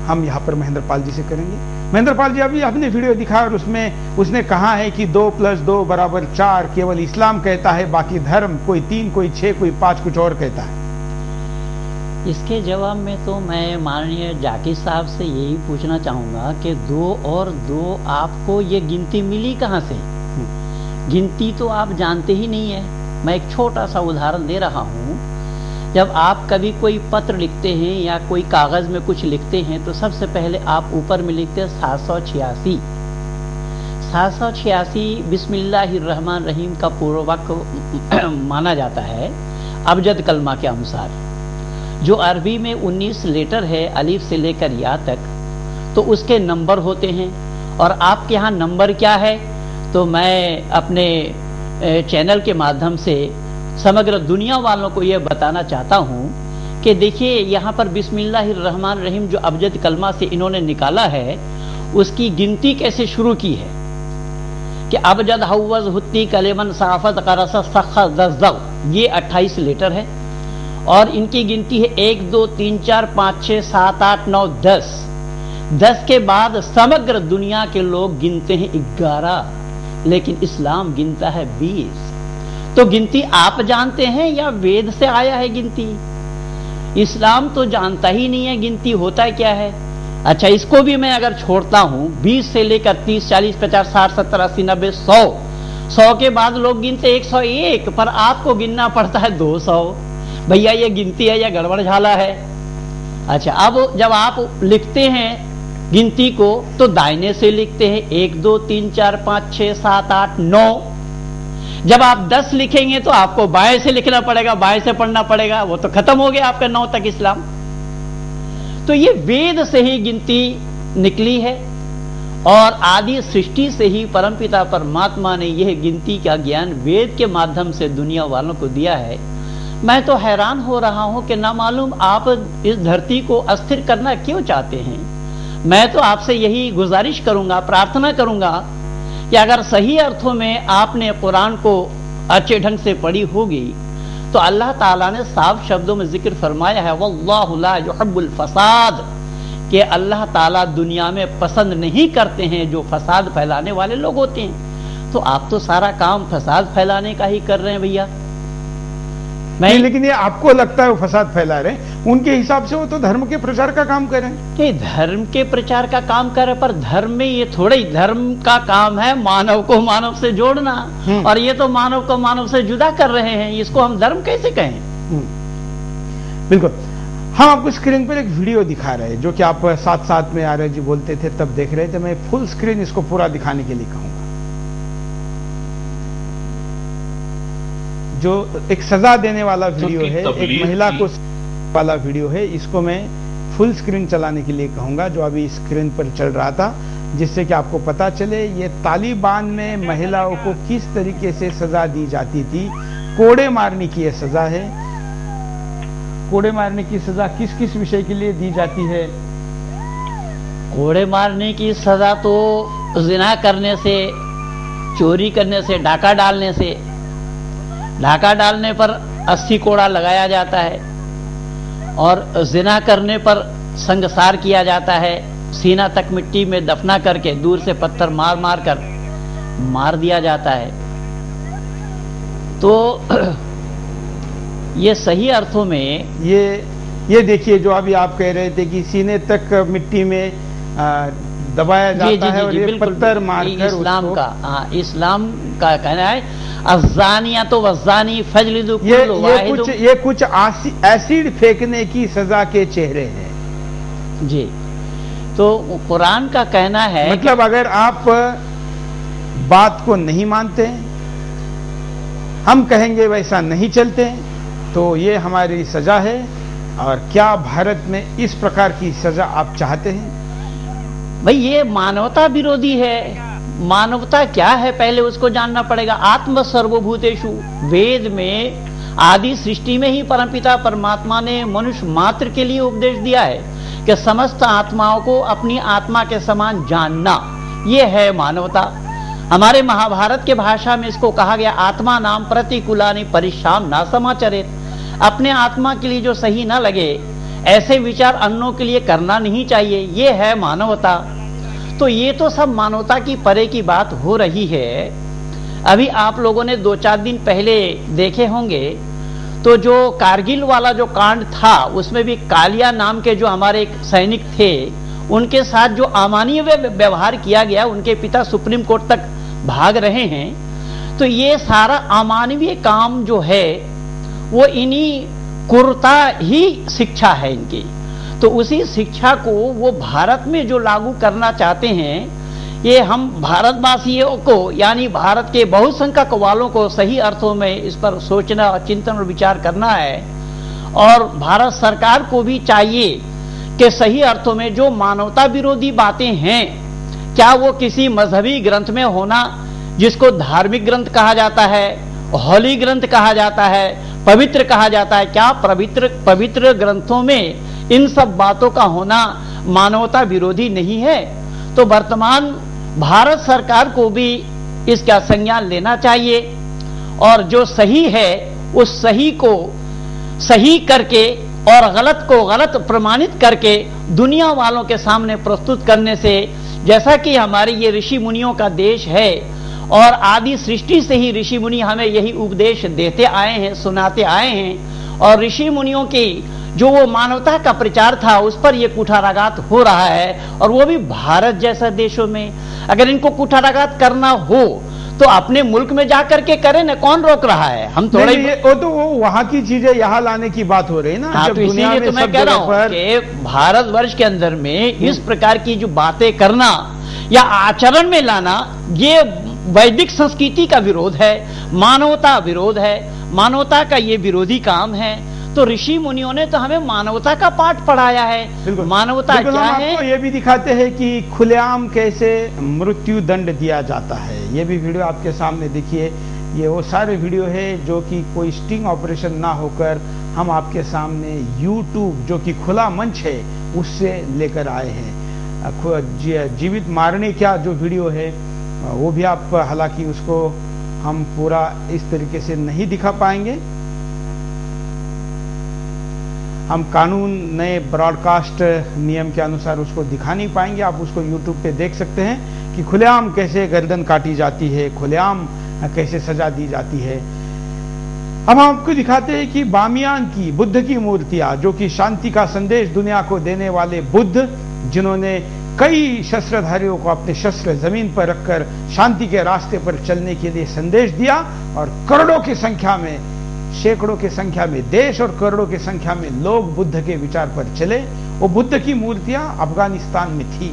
हम यहाँ पर महेंद्रपाल जी से करेंगे। महेंद्रपाल जी, अभी आपने वीडियो दिखा और उसमें उसने कहा है कि 2 + 2 = 4 केवल इस्लाम कहता है, बाकी धर्म कोई 3, कोई 6, कोई 5 कुछ और कहता है। इसके जवाब में तो मैं माननीय जाकिर साहब से यही पूछना चाहूँगा कि 2 और 2 आपको ये गिनती मिली कहाँ से? गिनती तो आप जानते ही नहीं है। मैं एक छोटा सा उदाहरण दे रहा हूँ। जब आप कभी कोई पत्र लिखते हैं या कोई कागज़ में कुछ लिखते हैं तो सबसे पहले आप ऊपर में लिखते हैं 786। 786 बिस्मिल्लाहिर्रहमानिर्रहीम का पूर्व वाक्य माना जाता है अबजद कलमा के अनुसार। जो अरबी में 19 लेटर है अलीफ से लेकर या तक, तो उसके नंबर होते हैं। और आपके यहाँ नंबर क्या है, तो मैं अपने चैनल के माध्यम से समग्र दुनिया वालों को यह बताना चाहता हूँ कि देखिए यहाँ पर बिस्मिल्लाहिर्रहमानिर्रहीम जो अबजद कलमा से इन्होंने निकाला है, उसकी गिनती कैसे शुरू की है। कि अबजद हवज हुत्ती कलेमन साफत करस सखा दजदव, ये 28 लेटर है और इनकी गिनती है 1 2 3 4 5 6 7 8 9 10। 10 के बाद समग्र दुनिया के लोग गिनते हैं 11, लेकिन इस्लाम गिनता है 20। तो गिनती आप जानते हैं या वेद से आया है गिनती? इस्लाम तो जानता ही नहीं है गिनती होता क्या है। अच्छा, इसको भी मैं अगर छोड़ता हूं, 20 से लेकर 30 40 50 60 70 80 90 100 के बाद लोग गिनते 101, पर आपको गिनना पड़ता है 200। भैया ये गिनती है या गड़बड़ झाला है? अच्छा, अब जब आप लिखते हैं गिनती को तो दाहिने से लिखते हैं 1 2 3 4 5 6 7 8 9। जब आप 10 लिखेंगे तो आपको बाएं से लिखना पड़ेगा, बाएं से पढ़ना पड़ेगा, वो तो खत्म हो गया आपका 9 तक इस्लाम। तो ये वेद से ही गिनती निकली है और आदि सृष्टि से ही परमपिता परमात्मा ने यह गिनती का ज्ञान वेद के माध्यम से दुनिया वालों को दिया है। मैं तो हैरान हो रहा हूं कि ना मालूम आप इस धरती को अस्थिर करना क्यों चाहते हैं। मैं तो आपसे यही गुजारिश करूंगा, प्रार्थना करूंगा कि अगर सही अर्थों में आपने कुरान को अच्छे ढंग से पढ़ी होगी तो अल्लाह ताला ने साफ शब्दों में जिक्र फरमाया है वल्लाहु ला युहिब्बुल फसाद, कि अल्लाह ताला दुनिया में पसंद नहीं करते हैं जो फसाद फैलाने वाले लोग होते हैं। तो आप तो सारा काम फसाद फैलाने का ही कर रहे हैं भैया। नहीं, लेकिन ये आपको लगता है वो फसाद फैला रहे हैं, उनके हिसाब से वो तो धर्म के प्रचार का काम कर रहे हैं। नहीं, धर्म के प्रचार का काम कर रहे, पर धर्म में ये थोड़ा ही धर्म का काम है मानव को मानव से जोड़ना, और ये तो मानव को मानव से जुदा कर रहे हैं। इसको हम धर्म कैसे कहें? बिल्कुल। हम आपको स्क्रीन पर एक वीडियो दिखा रहे हैं जो कि आप साथ साथ में आर्य जी बोलते थे तब देख रहे थे। मैं फुल स्क्रीन इसको पूरा दिखाने के लिए कहूंगा। जो एक सजा देने वाला वीडियो है, एक महिला को वाला वीडियो है, इसको मैं फुल स्क्रीन चलाने के लिए कहूंगा जो अभी स्क्रीन पर चल रहा था, जिससे कि आपको पता चले ये तालिबान में महिलाओं को किस तरीके से सजा दी जाती थी। कोड़े मारने की यह सजा है। कोड़े मारने की सजा किस किस विषय के लिए दी जाती है? कोड़े मारने की सजा तो जिना करने से, चोरी करने से, डाका डालने से, डाका डालने पर 80 कोड़ा लगाया जाता है और जिना करने पर संगसार किया जाता है, सीना तक मिट्टी में दफना करके दूर से पत्थर मार मार कर मार दिया जाता है। तो ये सही अर्थों में ये देखिए जो अभी आप कह रहे थे कि सीने तक मिट्टी में दबाया जाता है और ये पत्थर मारकर इस्लाम का, हाँ, इस्लाम का कहना है अज़ानिया तो वज़ानी फजलिदु कुल्लु वाहिद। ये कुछ एसिड फेंकने की सजा के चेहरे हैं जी। तो कुरान का कहना है, मतलब अगर आप बात को नहीं मानते, हम कहेंगे वैसा नहीं चलते, तो ये हमारी सजा है। और क्या भारत में इस प्रकार की सजा आप चाहते हैं? भाई ये मानवता विरोधी है। मानवता क्या है पहले उसको जानना पड़ेगा। आत्म सर्वभूतेषु, वेद में आदि सृष्टि में ही परमपिता परमात्मा ने मनुष्य मात्र के लिए उपदेश दिया है कि समस्त आत्माओं को अपनी आत्मा के समान जानना, यह है मानवता। हमारे महाभारत के भाषा में इसको कहा गया आत्मा नाम प्रतिकूलानि परिश्राम ना समाचरेत। अपने आत्मा के लिए जो सही ना लगे ऐसे विचार अन्यों के लिए करना नहीं चाहिए, ये है मानवता। तो ये तो सब मानवता की परे की बात हो रही है। अभी आप लोगों ने 2-4 दिन पहले देखे होंगे तो जो कारगिल वाला जो कांड था उसमें भी कालिया नाम के जो हमारे एक सैनिक थे उनके साथ जो अमानवीय व्यवहार किया गया, उनके पिता सुप्रीम कोर्ट तक भाग रहे हैं। तो ये सारा अमानवीय काम जो है वो इन्हीं कुर्ता ही शिक्षा है इनकी। तो उसी शिक्षा को वो भारत में जो लागू करना चाहते हैं, ये हम भारतवासियों को यानी भारत के बहुसंख्यक वालों को सही अर्थों में इस पर सोचना और चिंतन और विचार करना है। और भारत सरकार को भी चाहिए कि सही अर्थों में जो मानवता विरोधी बातें हैं, क्या वो किसी मजहबी ग्रंथ में होना जिसको धार्मिक ग्रंथ कहा जाता है, होली ग्रंथ कहा जाता है, पवित्र कहा जाता है, क्या पवित्र ग्रंथों में इन सब बातों का होना मानवता विरोधी नहीं है? तो वर्तमान भारत सरकार को भी इसका संज्ञान लेना चाहिए और जो सही है उस सही को सही करके और गलत को गलत प्रमाणित करके दुनिया वालों के सामने प्रस्तुत करने से, जैसा कि हमारे ये ऋषि मुनियों का देश है और आदि सृष्टि से ही ऋषि मुनि हमें यही उपदेश देते आए हैं, सुनाते आए हैं, और ऋषि मुनियों की जो वो मानवता का प्रचार था उस पर ये कुठाराघात हो रहा है, और वो भी भारत जैसा देशों में। अगर इनको कुठाराघात करना हो तो अपने मुल्क में जाकर के करें ना, कौन रोक रहा है? हम थोड़े वो तो वो वहां की चीजें यहाँ लाने की बात हो रही है ना। हाँ, तो इसीलिए तो मैं कह रहा हूं कि भारतवर्ष के अंदर में इस प्रकार की जो बातें करना या आचरण में लाना, ये वैदिक संस्कृति का विरोध है, मानवता विरोध है, मानवता का ये विरोधी काम है। तो ऋषि मुनियों ने तो हमें मानवता का पाठ पढ़ाया है। मानवता क्या है? आपको ये भी दिखाते हैं कि खुलेआम कैसे मृत्यु दंड दिया जाता है। ये भी वीडियो आपके सामने देखिए। ये वो सारे वीडियो है जो कि कोई स्टिंग ऑपरेशन ना होकर हम आपके सामने यूट्यूब जो कि खुला मंच है उससे लेकर आए हैं। जीवित मारने क्या जो वीडियो है वो भी आप, हालांकि उसको हम पूरा इस तरीके से नहीं दिखा पाएंगे। हम कानून नए ब्रॉडकास्ट नियम के अनुसार उसको दिखा नहीं पाएंगे। आप उसको यूट्यूब पे देख सकते हैं कि खुलेआम कैसे गर्दन काटी जाती है, खुलेआम कैसे सजा दी जाती है। अब हम आपको दिखाते हैं कि बामियान की बुद्ध की मूर्तियां, जो कि शांति का संदेश दुनिया को देने वाले बुद्ध, जिन्होंने कई शस्त्रधारियों को अपने शस्त्र जमीन पर रखकर शांति के रास्ते पर चलने के लिए संदेश दिया, और करोड़ों की संख्या में, सैकड़ों की संख्या में देश और करोड़ों की संख्या में लोग बुद्ध के विचार पर चले। वो बुद्ध की मूर्तियां अफगानिस्तान में थी।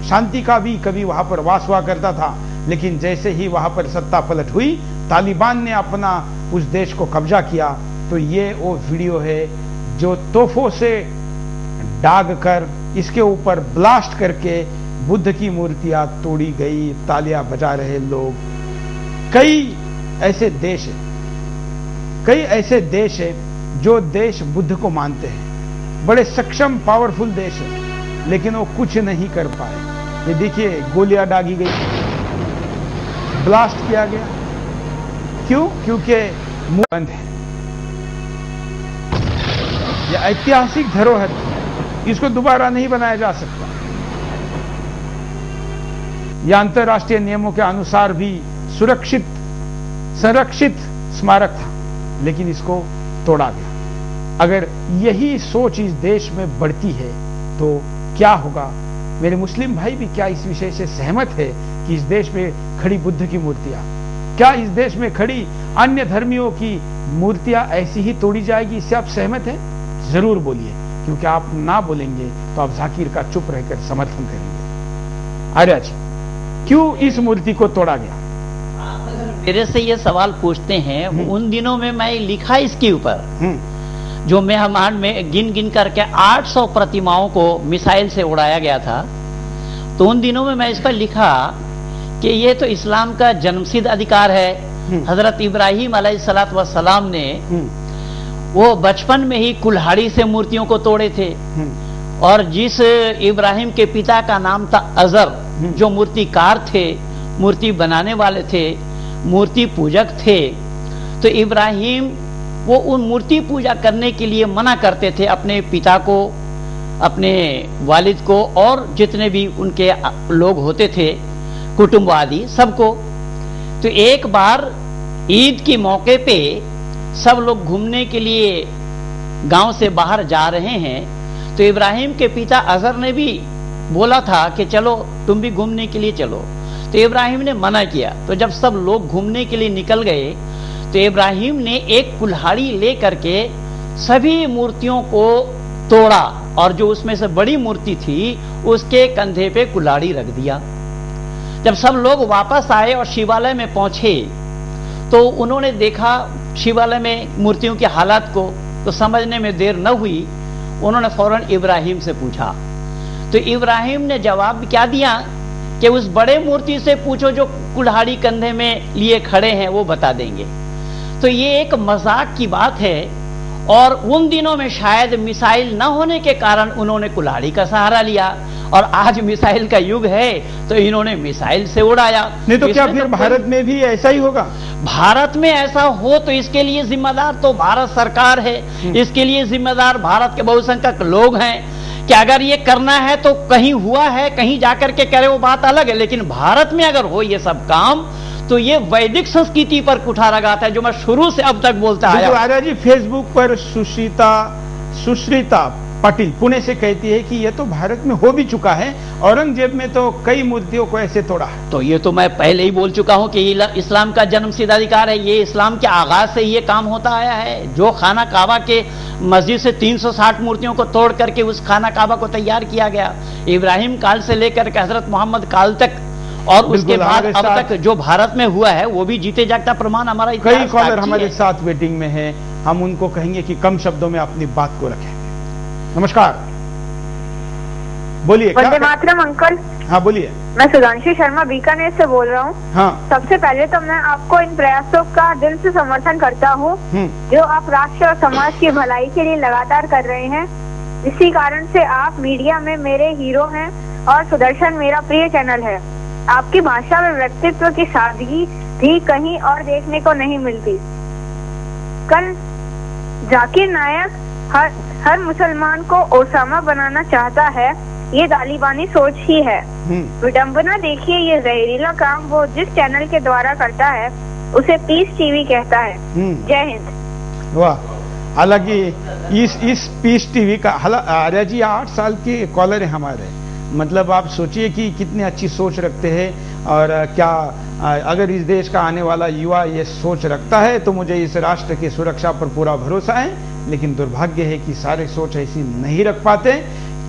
शांति का भी कभी वहां पर वास हुआ करता था, लेकिन जैसे ही वहां पर सत्ता पलट हुई, तालिबान ने अपना उस देश को कब्जा किया। तो ये वो वीडियो है जो तोहफों से दाग कर इसके ऊपर ब्लास्ट करके बुद्ध की मूर्तियां तोड़ी गई, तालियां बजा रहे लोग। कई ऐसे देश है जो देश बुद्ध को मानते हैं, बड़े सक्षम पावरफुल देश है, लेकिन वो कुछ नहीं कर पाए। ये देखिए, गोलियां दागी गई, ब्लास्ट किया गया। क्यों? क्योंकि मुंह बंद है। यह ऐतिहासिक धरोहर है, इसको दोबारा नहीं बनाया जा सकता। यह अंतर्राष्ट्रीय नियमों के अनुसार भी संरक्षित स्मारक था, लेकिन इसको तोड़ा गया। अगर यही सोच इस देश में बढ़ती है तो क्या होगा? मेरे मुस्लिम भाई भी क्या इस विषय से सहमत है कि इस देश में खड़ी बुद्ध की मूर्तियां, क्या इस देश में खड़ी अन्य धर्मियों की मूर्तियां ऐसी ही तोड़ी जाएगी? इससे आप सहमत हैं? जरूर बोलिए, क्योंकि आप ना बोलेंगे तो आप जाकिर का चुप रहकर समर्थन करेंगे। आर्या जी, क्यों इस मूर्ति को तोड़ा गया? मेरे से ये सवाल पूछते हैं, उन दिनों में मैं लिखा इसके ऊपर, जो मेहमान में गिन करके 800 प्रतिमाओं को मिसाइल से उड़ाया गया था। तो उन दिनों में मैं इस पर लिखा कि ये तो इस्लाम का जन्मसिद्ध अधिकार है। हजरत इब्राहिम अलैहिस्सलाम ने वो बचपन में ही कुल्हाड़ी से मूर्तियों को तोड़े थे, और जिस इब्राहिम के पिता का नाम था अजर, जो मूर्तिकार थे, मूर्ति बनाने वाले थे, मूर्ति पूजक थे, तो इब्राहिम वो उन मूर्ति पूजा करने के लिए मना करते थे अपने पिता को, अपने वालिद को, और जितने भी उनके लोग होते थे, कुटुंब आदि सबको। तो एक बार ईद के मौके पे सब लोग घूमने के लिए गांव से बाहर जा रहे हैं, तो इब्राहिम के पिता अजर ने भी बोला था कि चलो तुम भी घूमने के लिए चलो। तो इब्राहिम ने मना किया। तो जब सब लोग घूमने के लिए निकल गए तो इब्राहिम ने एक कुल्हाड़ी ले करके सभी मूर्तियों को तोड़ा, और जो उसमें से बड़ी मूर्ति थी उसके कंधे पे कुल्हाड़ी रख दिया। जब सब लोग वापस आए और शिवालय में पहुंचे तो उन्होंने देखा शिवालय में मूर्तियों की हालत को, तो समझने में देर न हुई, उन्होंने फौरन इब्राहिम से पूछा। तो इब्राहिम ने जवाब क्या दिया कि उस बड़े मूर्ति से पूछो जो कुल्हाड़ी कंधे में लिए खड़े हैं, वो बता देंगे। तो ये एक मजाक की बात है, और उन दिनों में शायद मिसाइल न होने के कारण उन्होंने कुल्हाड़ी का सहारा लिया, और आज मिसाइल का युग है तो इन्होंने मिसाइल से उड़ाया। नहीं तो क्या फिर भारत में भी ऐसा ही होगा? भारत में ऐसा हो तो इसके लिए जिम्मेदार तो भारत सरकार है, इसके लिए जिम्मेदार भारत के बहुसंख्यक लोग हैं कि अगर ये करना है तो कहीं हुआ है, कहीं जाकर के करे वो बात अलग है, लेकिन भारत में अगर हो ये सब काम तो ये वैदिक संस्कृति पर कुठार लगाता है, जो मैं शुरू से अब तक बोलता आया। आर्या जी, फेसबुक पर सुश्रिता पाटिल पुणे से कहती है कि यह तो भारत में हो भी चुका है, औरंगजेब में तो कई मूर्तियों को ऐसे तोड़ा है। तो ये तो मैं पहले ही बोल चुका हूं कि इस्लाम का जन्मसिद्ध अधिकार है, ये इस्लाम के आगाज से ये काम होता आया है। जो खाना काबा के मस्जिद से 360 मूर्तियों को तोड़ करके उस खाना काबा को तैयार किया गया, इब्राहिम काल से लेकर के हजरत मोहम्मद काल तक, और उसके बाद अब तक जो भारत में हुआ है वो भी जीते जागता प्रमाण हमारा इतिहास। कई कॉलर हमारे साथ वेटिंग में है, हम उनको कहेंगे कि कम शब्दों में अपनी बात को रखें। नमस्कार, बोलिए। वंदे मातरम अंकल। हाँ बोलिए। मैं सुधांशु शर्मा बीकानेर से बोल रहा हूँ। हाँ। सबसे पहले तो मैं आपको इन प्रयासों का दिल से समर्थन करता हूँ जो आप राष्ट्र और समाज की भलाई के लिए लगातार कर रहे हैं। इसी कारण से आप मीडिया में मेरे हीरो हैं और सुदर्शन मेरा प्रिय चैनल है। आपकी भाषा में व्यक्तित्व की सादगी भी कहीं और देखने को नहीं मिलती। कल जाकिर नायक हर मुसलमान को ओसामा बनाना चाहता है, ये तालिबानी सोच ही है। विडंबना देखिए, ये जहरीला काम वो जिस चैनल के द्वारा करता है उसे पीस टीवी कहता है। जय हिंद। वाह, हालांकि इस पीस टीवी का आर्या जी 8 साल के कॉलर है हमारे, मतलब आप सोचिए कि कितनी अच्छी सोच रखते हैं। और क्या अगर इस देश का आने वाला युवा ये सोच रखता है तो मुझे इस राष्ट्र की सुरक्षा पर पूरा भरोसा है, लेकिन दुर्भाग्य है कि सारे सोच ऐसी नहीं रख पाते।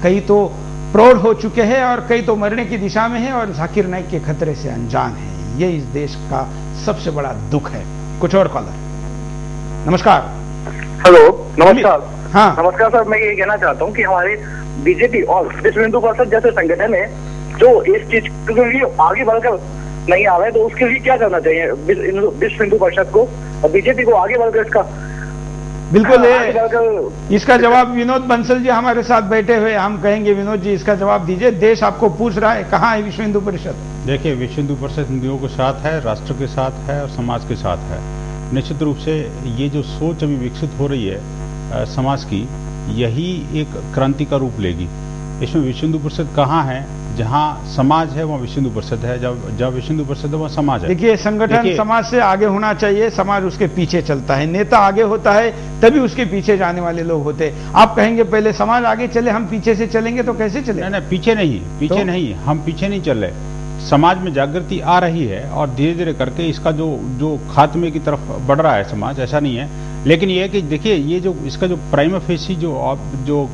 कई तो प्रौढ़ हो चुके हैं और कई तो मरने की दिशा में हैं और जाकिर नाइक के खतरे से अनजान है। ये इस देश का सबसे बड़ा दुख है। कुछ और कॉलर। नमस्कार। हेलो, नमस्कार। हाँ नमस्कार सर, मैं ये कहना चाहता हूँ कि हमारे बीजेपी और विश्व हिंदू परिषद जैसे संगठन है जो इस चीज के लिए आगे बढ़कर नहीं आ रहे, तो उसके लिए क्या करना चाहिए विश्व हिंदू परिषद को और बीजेपी को आगे बढ़कर इसका? बिल्कुल इसका जवाब विनोद बंसल जी हमारे साथ बैठे हुए, हम कहेंगे विनोद जी इसका जवाब दीजिए। देश आपको पूछ रहा है कहाँ है विश्व हिंदू परिषद? देखिए, विश्व हिंदू परिषद हिंदुओं के साथ है, राष्ट्र के साथ है और समाज के साथ है। निश्चित रूप से ये जो सोच अभी विकसित हो रही है समाज की, यही एक क्रांति का रूप लेगी। इसमें विश्व हिंदू परिषद कहाँ है? जहाँ समाज है वहाँ विश्व हिंदू परिषद है, जब विश्व हिंदू परिषद है वहाँ समाज है। देखिए, संगठन समाज से आगे होना चाहिए, समाज उसके पीछे चलता है। नेता आगे होता है तभी उसके पीछे जाने वाले लोग होते हैं। आप कहेंगे पहले समाज आगे चले, हम पीछे से चलेंगे तो कैसे चले? नहीं, पीछे नहीं, हम पीछे नहीं चल रहे। समाज में जागृति आ रही है और धीरे धीरे करके इसका जो खात्मे की तरफ बढ़ रहा है समाज, ऐसा नहीं है। लेकिन ये है कि देखिए, ये जो इसका जो प्राइमा फेसी जो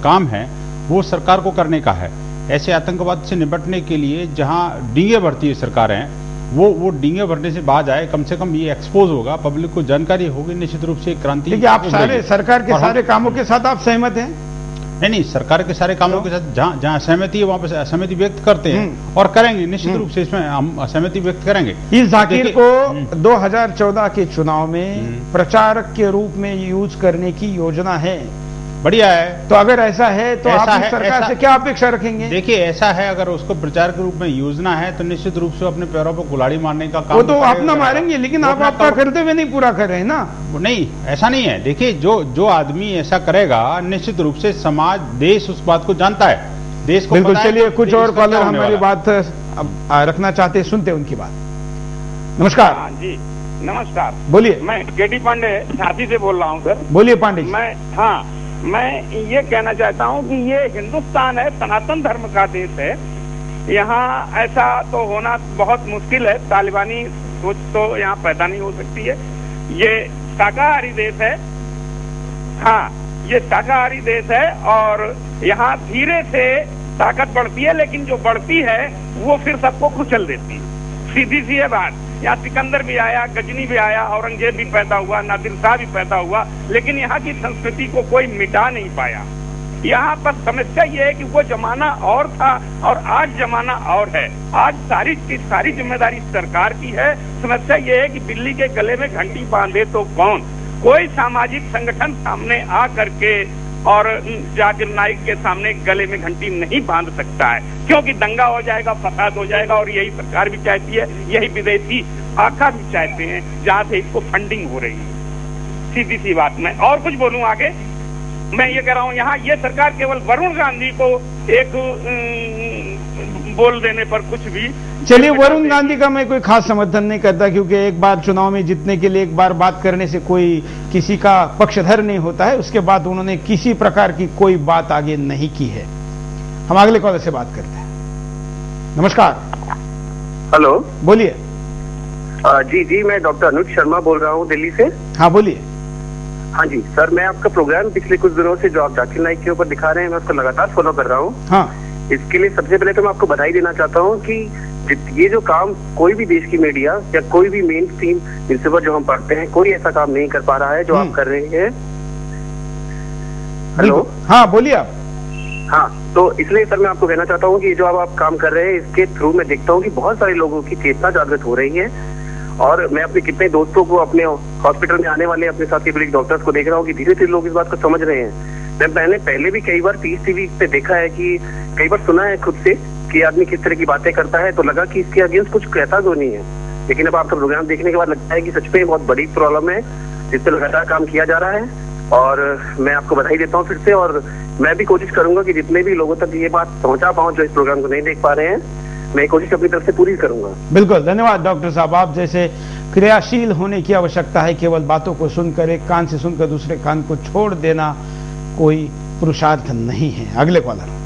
काम है वो सरकार को करने का है। ऐसे आतंकवाद से निपटने के लिए जहां डींगे भरती है सरकारें, वो डींगे भरने से बाज आए, कम से कम ये एक्सपोज होगा, पब्लिक को जानकारी होगी, निश्चित रूप से क्रांति। देखिए, आप सारे सरकार के सारे कामों के साथ आप सहमत हैं? नहीं, सरकार के सारे कामों के साथ जहां सहमति है वहां पर असहमति व्यक्त करते हैं और करेंगे, निश्चित रूप से इसमें हम असहमति व्यक्त करेंगे। इस जाकिर को 2014 के चुनाव में प्रचारक के रूप में यूज करने की योजना है। बढ़िया है। तो अगर ऐसा है तो आप सरकार से क्या अपेक्षा रखेंगे? देखिए, ऐसा है, अगर उसको प्रचार के रूप में योजना है तो निश्चित रूप से अपने पैरों पर कुल्हाड़ी मारने का काम वो तो अपना मारेंगे, लेकिन आप आपका करते हुए नहीं पूरा कर रहे हैं ना। नहीं, ऐसा नहीं है। देखिए, जो आदमी ऐसा करेगा निश्चित रूप से समाज, देश उस बात को जानता है, देश को बिल्कुल। चलिए, कुछ और कॉलर हमारी बात रखना चाहते हैं, सुनते उनकी बात। नमस्कार जी। नमस्कार, बोलिए। मैं केडी पांडे झांसी से बोल रहा हूँ सर। बोलिए पांडे जी। मैं ये कहना चाहता हूँ कि ये हिंदुस्तान है, सनातन धर्म का देश है। यहाँ ऐसा तो होना बहुत मुश्किल है, तालिबानी सोच तो यहाँ पैदा नहीं हो सकती है। ये शाकाहारी देश है। हाँ, ये शाकाहारी देश है और यहाँ धीरे से ताकत बढ़ती है, लेकिन जो बढ़ती है वो फिर सबको कुचल देती है। सीधी सी है बात। यहाँ सिकंदर भी आया, गजनी भी आया, औरंगजेब भी पैदा हुआ, नादिर शाह भी पैदा हुआ, लेकिन यहाँ की संस्कृति को कोई मिटा नहीं पाया। यहाँ पर समस्या ये है कि वो जमाना और था और आज जमाना और है। आज सारी जिम्मेदारी सरकार की है। समस्या ये है कि बिल्ली के गले में घंटी बांधे तो कौन। कोई सामाजिक संगठन सामने आ करके और जाकिर नाइक के सामने गले में घंटी नहीं बांध सकता है, क्योंकि दंगा हो जाएगा, फसाद हो जाएगा, और यही सरकार भी चाहती है, यही विदेशी आका भी चाहते हैं, जहां से इसको फंडिंग हो रही है। सीधी सी बात। मैं और कुछ बोलूं आगे, मैं ये कह रहा हूं, यहाँ ये सरकार केवल वरुण गांधी को एक बोल देने पर कुछ भी। चलिए, वरुण गांधी का मैं कोई खास समर्थन नहीं करता, क्योंकि एक बार चुनाव में जीतने के लिए एक बार बात करने से कोई किसी का पक्षधर नहीं होता है। उसके बाद उन्होंने किसी प्रकार की कोई बात आगे नहीं की है। हम अगले कॉलर से बात करते हैं। नमस्कार। हेलो, बोलिए। जी, मैं डॉक्टर अनुज शर्मा बोल रहा हूँ दिल्ली से। हाँ, बोलिए। हाँ जी सर, मैं आपका प्रोग्राम पिछले कुछ दिनों से जो आप जाकिर नाइक के ऊपर दिखा रहे हैं, मैं उसको लगातार फॉलो कर रहा हूँ। हाँ। इसके लिए सबसे पहले तो मैं आपको बधाई देना चाहता हूँ कि ये जो काम कोई भी देश की मीडिया या कोई भी मेन स्ट्रीम न्यूज़पेपर जो हम पढ़ते हैं, कोई ऐसा काम नहीं कर पा रहा है जो आप कर रहे हैं। हेलो। हाँ, बोलिए आप। हाँ, तो इसलिए सर मैं आपको कहना चाहता हूँ कि जो आप काम कर रहे हैं, इसके थ्रू मैं देखता हूँ कि बहुत सारे लोगों की चेतना जागृत हो रही है। और मैं अपने कितने दोस्तों को, अपने हॉस्पिटल में आने वाले अपने साथ के डॉक्टर्स को देख रहा हूँ कि धीरे धीरे लोग इस बात को समझ रहे हैं। मैंने पहले भी कई बार पीस टीवी पे देखा है कि कई बार सुना है खुद से कि आदमी किस तरह की बातें करता है, तो लगा कि इसके अगेंस्ट कुछ कहता तो नहीं है। लेकिन अब आपका प्रोग्राम देखने के बाद लगता है कि सच में बहुत बड़ी प्रॉब्लम है, जिस पे लगातार काम किया जा रहा है। और मैं आपको बधाई देता हूँ फिर से, और मैं भी कोशिश करूंगा कि जितने भी लोगों तक ये बात पहुंचा पाऊं जो इस प्रोग्राम को नहीं देख पा रहे हैं, मैं कोशिश अपनी तरफ से पूरी करूंगा। बिल्कुल, धन्यवाद डॉक्टर साहब। आप जैसे क्रियाशील होने की आवश्यकता है। केवल बातों को सुनकर, एक कान से सुनकर दूसरे कान को छोड़ देना कोई पुरुषार्थ नहीं है। अगले कॉलर।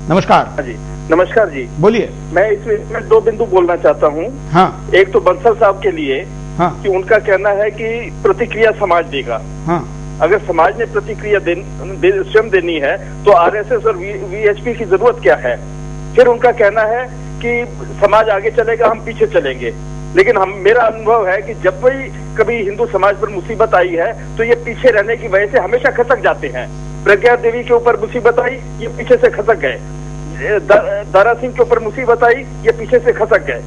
नमस्कार जी। नमस्कार जी, बोलिए। मैं इसमें दो बिंदु बोलना चाहता हूँ। हाँ। एक तो बंसल साहब के लिए, हाँ, कि उनका कहना है कि प्रतिक्रिया समाज देगा। हाँ, अगर समाज ने प्रतिक्रिया स्वयं देनी है तो आरएसएस और वीएचपी की जरूरत क्या है। फिर उनका कहना है कि समाज आगे चलेगा, हम पीछे चलेंगे। लेकिन मेरा अनुभव है कि जब भी कभी हिंदू समाज पर मुसीबत आई है तो ये पीछे रहने की वजह से हमेशा खसक जाते हैं। प्रज्ञा देवी के ऊपर मुसीबत आई, ये पीछे से खसक गए। दारा सिंह के ऊपर मुसीबत आई, ये पीछे से खसक गए।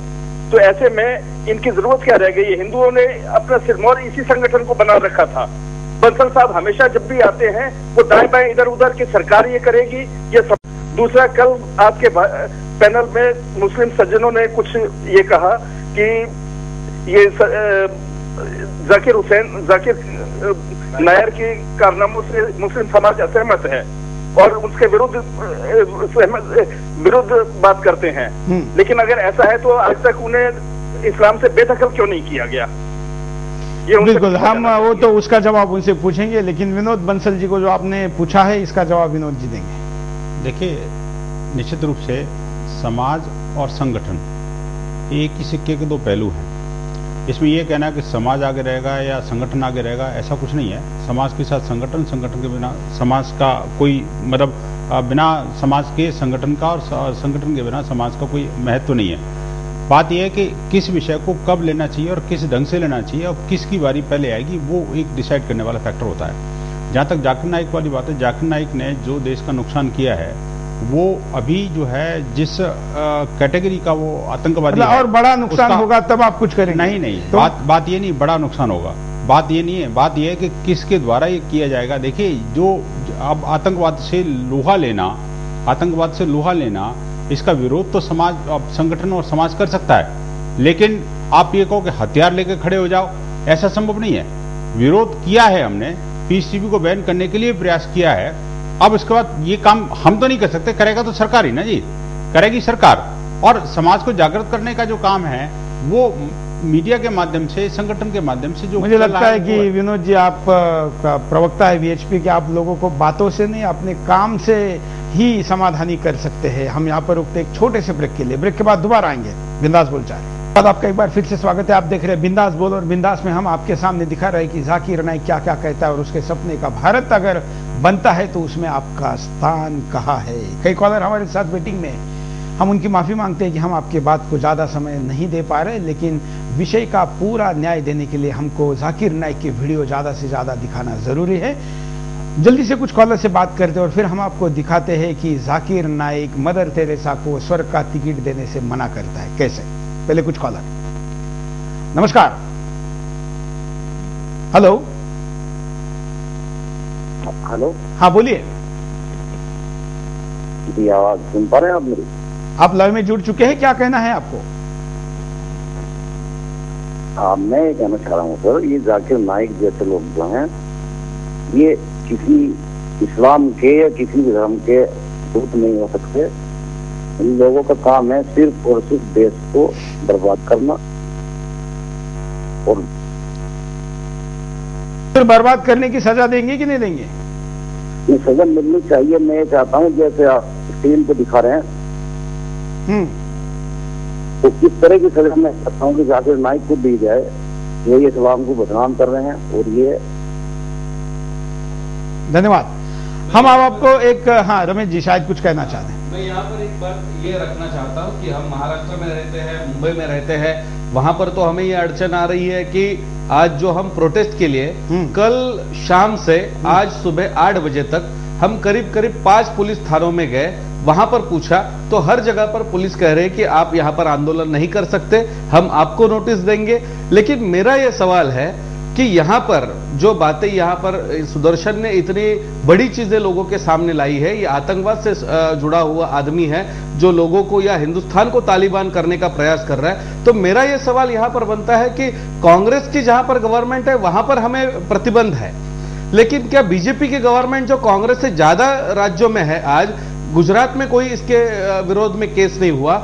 तो ऐसे में इनकी जरूरत क्या रह गई। हिंदुओं ने अपना सिरमौर इसी संगठन को बना रखा था। बंसल साहब हमेशा जब भी आते हैं वो दाएं बाएं इधर उधर की सरकार ये करेगी, ये सब। दूसरा, कल आपके पैनल में मुस्लिम सज्जनों ने कुछ ये कहा कि ये जाकिर नायर की कारनामों से मुस्लिम समाज असहमत है और उसके विरुद्ध बात करते हैं। लेकिन अगर ऐसा है तो आज तक उन्हें इस्लाम से बेदखल क्यों नहीं किया गया। बिल्कुल, हम वो तो उसका जवाब उनसे पूछेंगे, लेकिन विनोद बंसल जी को जो आपने पूछा है इसका जवाब विनोद जी देंगे। देखिए, निश्चित रूप से समाज और संगठन एक ही सिक्के के दो पहलू हैं। इसमें यह कहना कि समाज आगे रहेगा या संगठन आगे रहेगा, ऐसा कुछ नहीं है। समाज के साथ संगठन, संगठन के बिना समाज का कोई मतलब बिना समाज के संगठन का और संगठन के बिना समाज का कोई महत्व नहीं है। बात यह है कि किस विषय को कब लेना चाहिए और किस ढंग से लेना चाहिए और किसकी बारी पहले आएगी, वो एक डिसाइड करने वाला फैक्टर होता है। जहां तक जाकिर नाइक वाली बात है, जाकिर नाइक ने जो देश का नुकसान किया है वो अभी जो है जिस कैटेगरी का वो आतंकवादी और बड़ा नुकसान होगा तब आप कुछ करेंगे। नहीं, तो बात ये नहीं बड़ा नुकसान होगा, बात ये नहीं है। बात ये है कि किसके द्वारा ये किया जाएगा। देखिए, जो अब आतंकवाद से लोहा लेना इसका विरोध तो समाज, संगठन और समाज कर सकता है। लेकिन आप ये कहो कि हथियार लेकर खड़े हो जाओ, ऐसा संभव नहीं है। विरोध किया है हमने, पीस टीवी को बैन करने के लिए प्रयास किया है। अब इसके बाद ये काम हम तो नहीं कर सकते, करेगा तो सरकार ही ना जी, करेगी सरकार। और समाज को जागृत करने का जो काम है वो मीडिया के माध्यम से, संगठन के माध्यम से जो मुझे लगता है कि विनोद जी आप प्रवक्ता है वीएचपी के, आप लोगों को बातों से नहीं अपने काम से ही समाधानी कर सकते हैं। हम यहाँ पर रुकते एक छोटे से ब्रेक के लिए, ब्रेक के बाद दोबारा आएंगे। बिंदास बोल चाहे आपका एक बार फिर से स्वागत है। आप देख रहे हैं बिंदास बोल, और बिंदास में हम आपके सामने दिखा रहे हैं कि जाकिर नाइक क्या क्या कहता है और उसके सपने का भारत अगर बनता है तो उसमें आपका स्थान कहाँ है। कई कॉलर हमारे साथ मीटिंग में, हम उनकी माफी मांगते हैं कि हम आपके बात को ज्यादा समय नहीं दे पा रहे, लेकिन विषय का पूरा न्याय देने के लिए हमको जाकिर नाइक की वीडियो ज्यादा से ज्यादा दिखाना जरूरी है। जल्दी से कुछ कॉलर से बात करते हैं और फिर हम आपको दिखाते हैं कि जाकिर नाइक मदर तेरेसा को स्वर्ग का टिकट देने से मना करता है कैसे। पहले कुछ कॉलर। नमस्कार। हेलो। हेलो। हाँ बोलिए। जी आवाज सुन पा रहे हैं आप मेरी? आप लाइव में जुड़ चुके हैं, क्या कहना है आपको? मैं ये कहना चाह रहा हूँ सर, ये जाकिर नाइक जैसे लोग जो हैं ये किसी इस्लाम के या किसी भी धर्म के दूत नहीं हो सकते। इन लोगों का काम है सिर्फ और सिर्फ देश को बर्बाद करना, और फिर बर्बाद करने की सजा देंगे कि नहीं देंगे? ये सजा मिलनी चाहिए। मैं ये चाहता हूँ जैसे आप स्क्रीन पे दिखा रहे हैं तो इस तरह की सजा मैं चाहता हूँ कि जाकिर नाइक को दी जाए। ये इस्लाम को बदनाम कर रहे हैं और ये। धन्यवाद। हम अब आपको एक, हाँ रमेश जी शायद कुछ कहना चाहते हैं। मैं यहाँ पर एक बात ये रखना चाहता हूँ कि हम महाराष्ट्र में रहते हैं, मुंबई में रहते हैं, वहां पर तो हमें ये अड़चन आ रही है कि आज जो हम प्रोटेस्ट के लिए कल शाम से आज सुबह 8 बजे तक हम करीब करीब 5 पुलिस थानों में गए। वहां पर पूछा तो हर जगह पर पुलिस कह रहे हैं कि आप यहां पर आंदोलन नहीं कर सकते, हम आपको नोटिस देंगे। लेकिन मेरा यह सवाल है कि यहां पर जो बातें यहां पर सुदर्शन ने इतनी बड़ी चीजें लोगों के सामने लाई है, ये आतंकवाद से जुड़ा हुआ आदमी है जो लोगों को या हिंदुस्तान को तालिबान करने का प्रयास कर रहा है। तो मेरा यह सवाल यहां पर बनता है कि कांग्रेस की जहां पर गवर्नमेंट है वहां पर हमें प्रतिबंध है, लेकिन क्या बीजेपी की गवर्नमेंट जो कांग्रेस से ज्यादा राज्यों में है, आज गुजरात में कोई इसके विरोध में केस नहीं हुआ,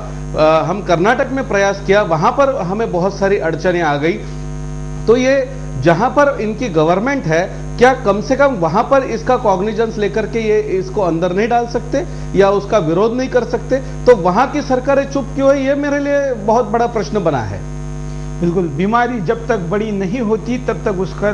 हम कर्नाटक में प्रयास किया, वहां पर हमें बहुत सारी अड़चनें आ गई। तो ये जहां पर इनकी गवर्नमेंट है, क्या कम से कम वहां पर इसका कॉग्निजेंस लेकर के ये इसको अंदर नहीं डाल सकते या उसका विरोध नहीं कर सकते? तो वहां की सरकारें चुप क्यों है, ये मेरे लिए बहुत बड़ा प्रश्न बना है। बिल्कुल, बीमारी जब तक बड़ी नहीं होती तब तक उसका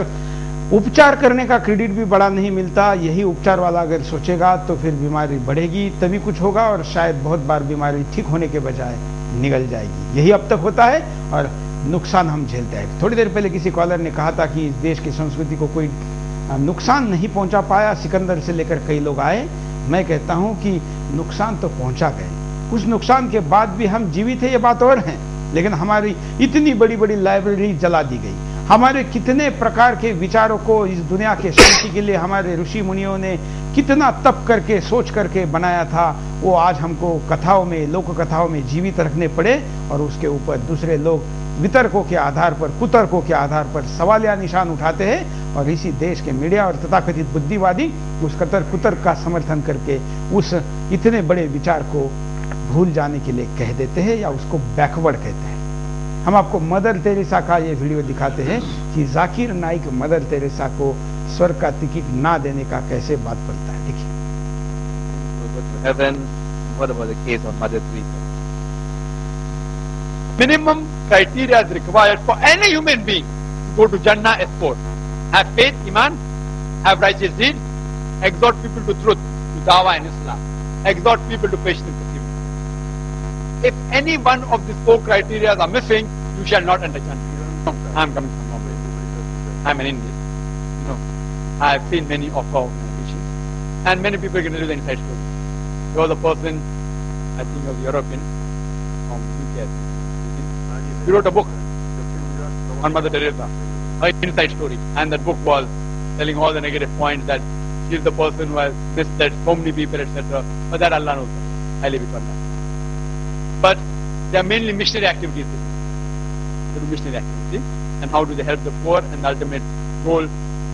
उपचार करने का क्रेडिट भी बड़ा नहीं मिलता। यही उपचार वाला अगर सोचेगा तो फिर बीमारी बढ़ेगी तभी कुछ होगा, और शायद बहुत बार बीमारी ठीक होने के बजाय निगल जाएगी। यही अब तक होता है और नुकसान हम झेलते हैं। थोड़ी देर पहले किसी कॉलर ने कहा था कि इस देश की संस्कृति को कोई नुकसान नहीं पहुंचा पाया, सिकंदर से लेकर कई लोग आए। मैं कहता हूं कि नुकसान तो पहुंचा गए, कुछ नुकसान के बाद भी हम जीवित है ये बात और है, लेकिन हमारी इतनी बड़ी बड़ी लाइब्रेरी जला दी गई। हमारे कितने प्रकार के विचारों को इस दुनिया के शांति के लिए हमारे ऋषि मुनियों ने कितना तप करके सोच करके बनाया था, वो आज हमको कथाओं में, लोक कथाओं में जीवित रखने पड़े, और उसके ऊपर दूसरे लोग वितर्कों के आधार पर, कुतर्कों के आधार पर सवालिया निशान उठाते हैं, और इसी देश के मीडिया और तथाकथित बुद्धिवादी उस कुतर्क का समर्थन करके उस इतने बड़े विचार को भूल जाने के लिए कह देते हैं या उसको बैकवर्ड कहते हैं। हम आपको मदर तेरेसा का ये वीडियो दिखाते हैं कि जाकिर नाइक मदर तेरेसा को स्वर्ग का टिकट ना देने का कैसे बात पड़ता है। देखिए। Minimum criteria is required for any human being to go to Jannah as sport. Have faith, Iman, have righteous deed, exhort people to truth, to Dawah and Islam, exhort people to patience and perseverance. If any one of these 4 criteria are missing, you shall not enter Jannah. I am coming from Bombay. I am an Indian. You know, I have seen many of our organizations, and many people can tell you the inside story. There was a person, I think of European, from UK. He wrote a book on Mother Teresa, her inside story, and that book was telling all the negative points that she is the person who has misled so many people, etc. But that Allah knows. I leave it for that. But they are mainly missionary activities. They do missionary activity, and how do they help the poor? And the ultimate goal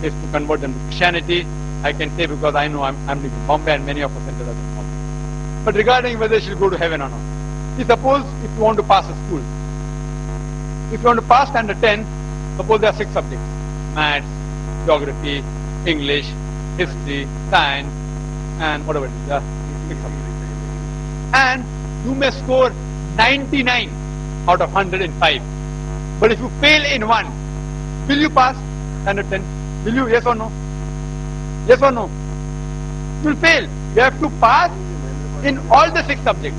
is to convert them to Christianity. I can say because I know I'm living in Bombay, and many of our centers are in Bombay. But regarding whether she'll go to heaven or not, see, suppose if you want to pass a school. If you want to pass standard 10, suppose there are 6 subjects: maths, geography, English, history, science, and whatever it is, 6 subjects. And you may score 99 out of 105. But if you fail in one, will you pass standard 10? Will you? Yes or no? Yes or no? You will fail. You have to pass in all the 6 subjects.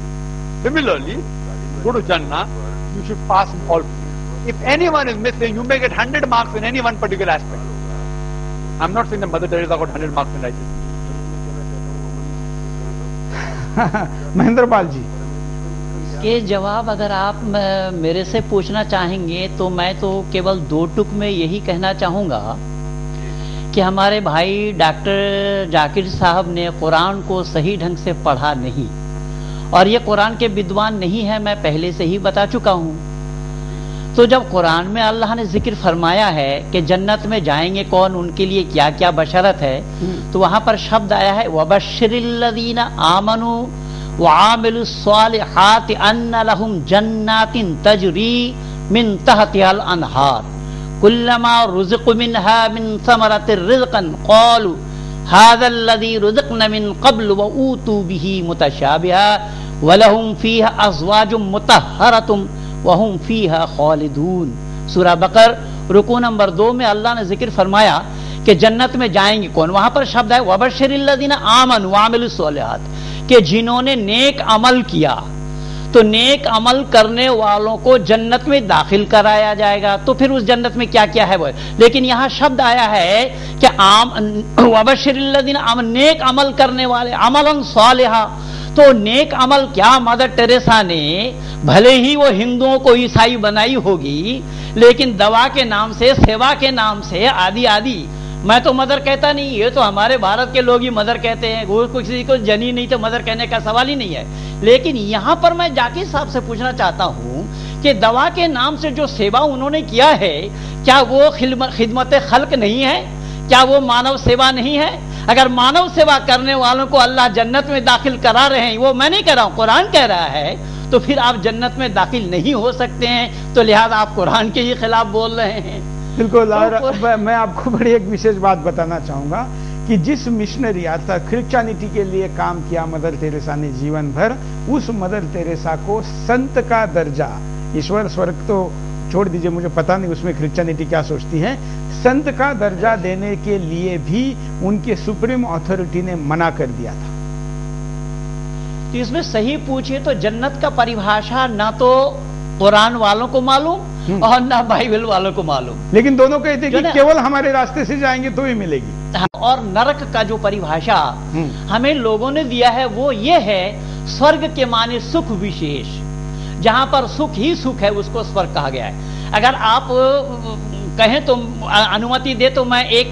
Similarly, go to Jannah, you should pass in all. If anyone is missing, you may get 100 marks in any one particular aspect. I'm not saying that Mother Teresa got 100 marks in righteousness. Mahendra Pal ji, के जवाब अगर आप मेरे से पूछना चाहेंगे तो मैं तो केवल 2 टुक में यही कहना चाहूंगा कि हमारे भाई डॉक्टर जाकिर साहब ने कुरान को सही ढंग से पढ़ा नहीं, और ये कुरान के विद्वान नहीं है, मैं पहले से ही बता चुका हूं। तो जब कुरान में अल्लाह ने जिक्र फरमाया है कि जन्नत में जाएंगे कौन, उनके लिए क्या क्या बशरत है, तो वहां पर शब्द आया है वबश्शिरिल्लज़ीना आमनू वआमिलुस्सालिहाति अन्ना लहुम जन्नातिन तजरी मिन तहतिहल अनहार कुल्लमा रुज़िक़ू मिनहा मिन समरतिर रिज़क़न क़ालू हाज़ल्लज़ी रुज़िक़ना मिन क़ब्ल व ऊतू बिही मुतशाबिहा व लहुम फ़ीहा अज़वाजुम मुतहहरतुम व हुम फ़ीहा ख़ालिदून। सूरह बकर रुकू नंबर 2 में अल्लाह ने जिक्र फरमाया कि जन्नत में जाएंगे कौन। वहां पर शब्द है वबश्शिरिल्लज़ीना आमनू वआमिलुस्सालिहात, कि जिन्होंने नेक अमल किया, तो नेक अमल करने वालों को जन्नत में दाखिल कराया जाएगा। तो फिर उस जन्नत में क्या क्या है वो, लेकिन यहां शब्द आया है कि वबश्शिरिल्लज़ीना आमन, नेक अमल करने वाले, अमलन सालिहा। तो नेक अमल क्या, मदर टेरेसा ने भले ही वो हिंदुओं को ईसाई बनाई होगी, लेकिन दवा के नाम से, सेवा के नाम से, आदि आदि, मैं तो मदर कहता नहीं, ये तो हमारे भारत के लोग ही मदर कहते हैं, वो किसी को जनी नहीं तो मदर कहने का सवाल ही नहीं है। लेकिन यहां पर मैं जाकिर साहब से पूछना चाहता हूं कि दवा के नाम से जो सेवा उन्होंने किया है, क्या वो खिदमत खल्क नहीं है? क्या वो मानव सेवा नहीं है? अगर मानव सेवा करने वालों को अल्लाह जन्नत में दाखिल करा रहे हैं, वो मैं नहीं कह रहा हूं, कुरान कह रहा है, तो फिर आप जन्नत में दाखिल नहीं हो सकते हैं, तो लिहाजा आप कुरान के ही खिलाफ बोल रहे हैं। बिल्कुल। और मैं आपको बड़ी एक विशेष बात बताना चाहूंगा कि जिस मिशनरी अर्थात क्रिश्चियनिटी के लिए काम किया मदर टेरेसा ने जीवन भर, उस मदर टेरेसा को संत का दर्जा, ईश्वर स्वर्ग तो छोड़ दीजिए, मुझे पता नहीं उसमें क्रिश्चियनिटी क्या सोचती है, संत का दर्जा देने के लिए भी उनके सुप्रीम अथॉरिटी ने मना कर दिया था। तो इसमें सही पूछिए तो जन्नत का परिभाषा ना तो कुरान वालों को मालूम और ना बाइबल वालों को मालूम, लेकिन दोनों कहते हैं कि केवल हमारे रास्ते से जाएंगे तो ही मिलेगी। और नरक का जो परिभाषा हमें लोगों ने दिया है वो ये है, स्वर्ग के माने सुख विशेष, जहां पर सुख ही सुख है उसको स्वर्ग कहा गया है। अगर आप कहें तो अनुमति दे तो मैं एक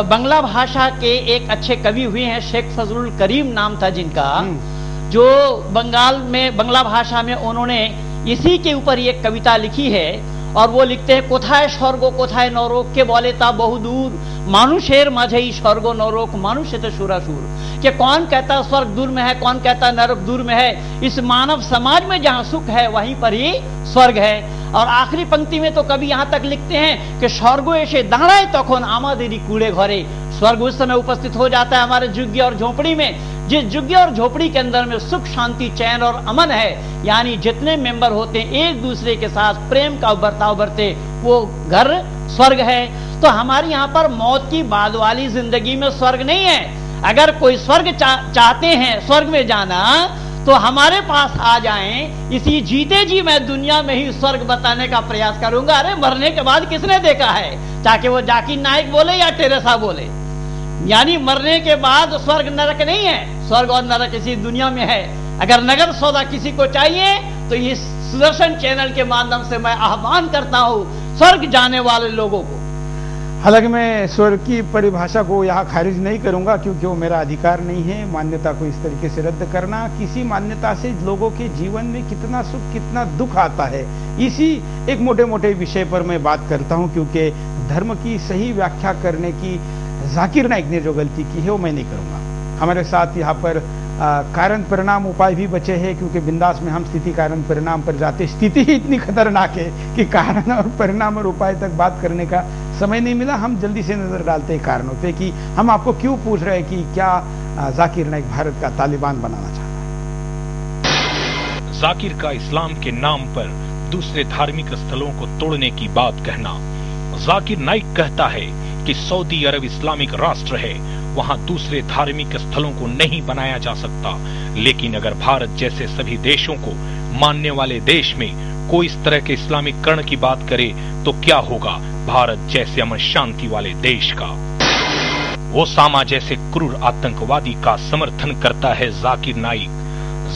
बंगला भाषा के एक अच्छे कवि हुए हैं, शेख फजलुल करीम नाम था जिनका, जो बंगाल में बंगला भाषा में उन्होंने इसी के ऊपर एक कविता लिखी है, और वो लिखते हैं कोथाय स्वर्ग कोथाय नरक के बोले ता बहुदूर मानुषेर माझेई स्वर्ग नरक मानुष्य तो सुरासुर, कि कौन कहता स्वर्ग दूर में है, कौन कहता नरक दूर में है। इस मानव समाज में जहां सुख है वहीं पर ही स्वर्ग है। और आखिरी पंक्ति में तो कभी यहां तक लिखते हैं कि स्वर्ग ऐसे दाड़ाए तखन आमादेरी कूड़े घरे, स्वर्ग उस समय उपस्थित हो जाता है हमारे झुग्गी और झोपड़ी में, जिस झुग्गी और झोपड़ी के अंदर में सुख शांति चैन और अमन है, यानी जितने मेंबर होते हैं एक दूसरे के साथ प्रेम का बर्ताव बरते, वो घर स्वर्ग है। तो हमारे यहाँ पर मौत की बाद वाली जिंदगी में स्वर्ग नहीं है। अगर कोई स्वर्ग चाहते हैं, स्वर्ग में जाना, तो हमारे पास आ जाएं, इसी जीते जी मैं दुनिया में ही स्वर्ग बताने का प्रयास करूंगा। अरे मरने के बाद किसने देखा है, चाहे वो जाकिर नाइक बोले या टेरेसा बोले, यानी मरने के बाद स्वर्ग नरक नहीं है, स्वर्ग और नरक इसी दुनिया में है। अगर नगर सौदा किसी को चाहिए तो इस सुदर्शन चैनल के माध्यम से मैं आह्वान करता हूं स्वर्ग जाने वाले लोगों को। हालांकि मैं स्वर्ग की परिभाषा को यहाँ खारिज नहीं करूंगा, क्योंकि वो मेरा अधिकार नहीं है मान्यता को इस तरीके से रद्द करना। किसी मान्यता से लोगों के जीवन में कितना सुख कितना दुख आता है, इसी एक मोटे मोटे विषय पर मैं बात करता हूं, क्योंकि धर्म की सही व्याख्या करने की जाकिर नाइक ने जो गलती की है वो मैं नहीं करूंगा। हमारे साथ यहाँ पर कारण परिणाम उपाय भी बचे हैं, क्योंकि बिंदास में हम स्थिति कारण परिणाम पर जाते, स्थिति ही इतनी खतरनाक है कि कारण और परिणाम और उपाय तक बात करने का समय नहीं मिला। हम जल्दी से नजर डालते हैं कारणों पे कि हम आपको क्यों पूछ रहे हैं कि क्या जाकिर नाइक भारत का तालिबान बनाना चाहता है। जाकिर का इस्लाम के नाम पर दूसरे धार्मिक स्थलों को तोड़ने की बात कहना। जाकिर नाइक कहता है कि सऊदी अरब इस्लामिक राष्ट्र है, वहां दूसरे धार्मिक स्थलों को नहीं बनाया जा सकता, लेकिन अगर भारत जैसे सभी देशों को मानने वाले देश में कोई इस तरह के इस्लामीकरण की बात करे तो क्या होगा भारत जैसे अमन शांति वाले देश का। ओसामा जैसे क्रूर आतंकवादी का समर्थन करता है जाकिर नाइक।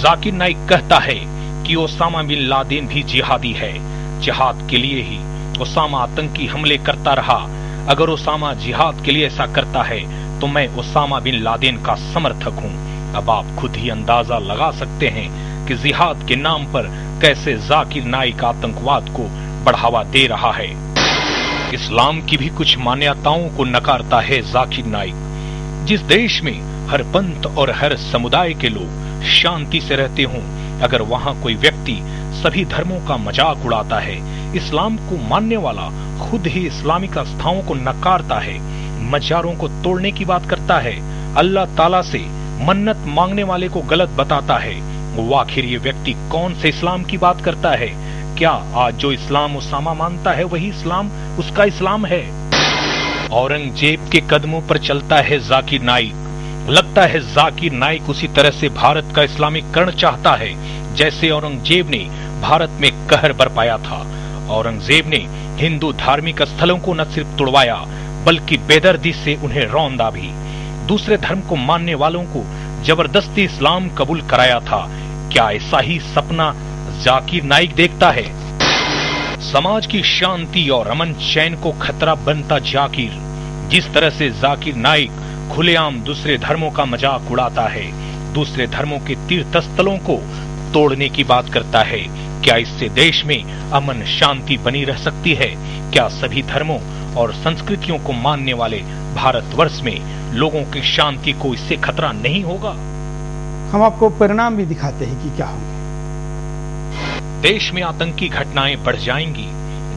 जाकिर नाइक कहता है कि ओसामा बिन लादेन भी जिहादी है, जिहाद के लिए ही ओसामा आतंकी हमले करता रहा। अगर उसामा जिहाद के लिए ऐसा करता है तो मैं उसामा बिन लादेन का समर्थक हूँ। अब आप खुद ही अंदाजा लगा सकते हैं कि जिहाद के नाम पर कैसे जाकिर नाइक आतंकवाद को बढ़ावा दे रहा है। इस्लाम की भी कुछ मान्यताओं को नकारता है जाकिर नाइक। जिस देश में हर पंथ और हर समुदाय के लोग शांति से रहते हों, अगर वहाँ कोई व्यक्ति सभी धर्मों का मजाक उड़ाता है, इस्लाम को मानने वाला खुद ही इस्लामिक आस्थाओं को नकारता है, मजारों को तोड़ने की बात करता है, अल्लाह ताला से मन्नत मांगने वाले को गलत बताता है, वो आखिर ये व्यक्ति कौन से इस्लाम की बात करता है? क्या आज जो इस्लाम उसामा मानता है वही इस्लाम उसका इस्लाम है? औरंगजेब के कदमों पर चलता है जाकिर नाइक। लगता है जाकिर नाइक उसी तरह से भारत का इस्लामीकरण चाहता है जैसे औरंगजेब ने भारत में कहर बरपाया था। औरंगजेब ने हिंदू धार्मिक स्थलों को न सिर्फ तुड़वाया बल्कि बेदर्दी से उन्हें रौंदा भी। दूसरे धर्म को मानने वालों को जबरदस्ती इस्लाम कबूल कराया था। क्या ऐसा ही सपना जाकिर नाइक देखता है? समाज की शांति और अमन चैन को खतरा बनता जाकिर। जिस तरह से जाकिर नाइक खुलेआम दूसरे धर्मों का मजाक उड़ाता है, दूसरे धर्मों के तीर्थ स्थलों को तोड़ने की बात करता है, क्या इससे देश में अमन शांति बनी रह सकती है? क्या सभी धर्मों और संस्कृतियों को मानने वाले भारतवर्ष में लोगों की शांति को इससे खतरा नहीं होगा? हम आपको परिणाम भी दिखाते हैं कि क्या होंगे। देश में आतंकी घटनाएं बढ़ जाएंगी।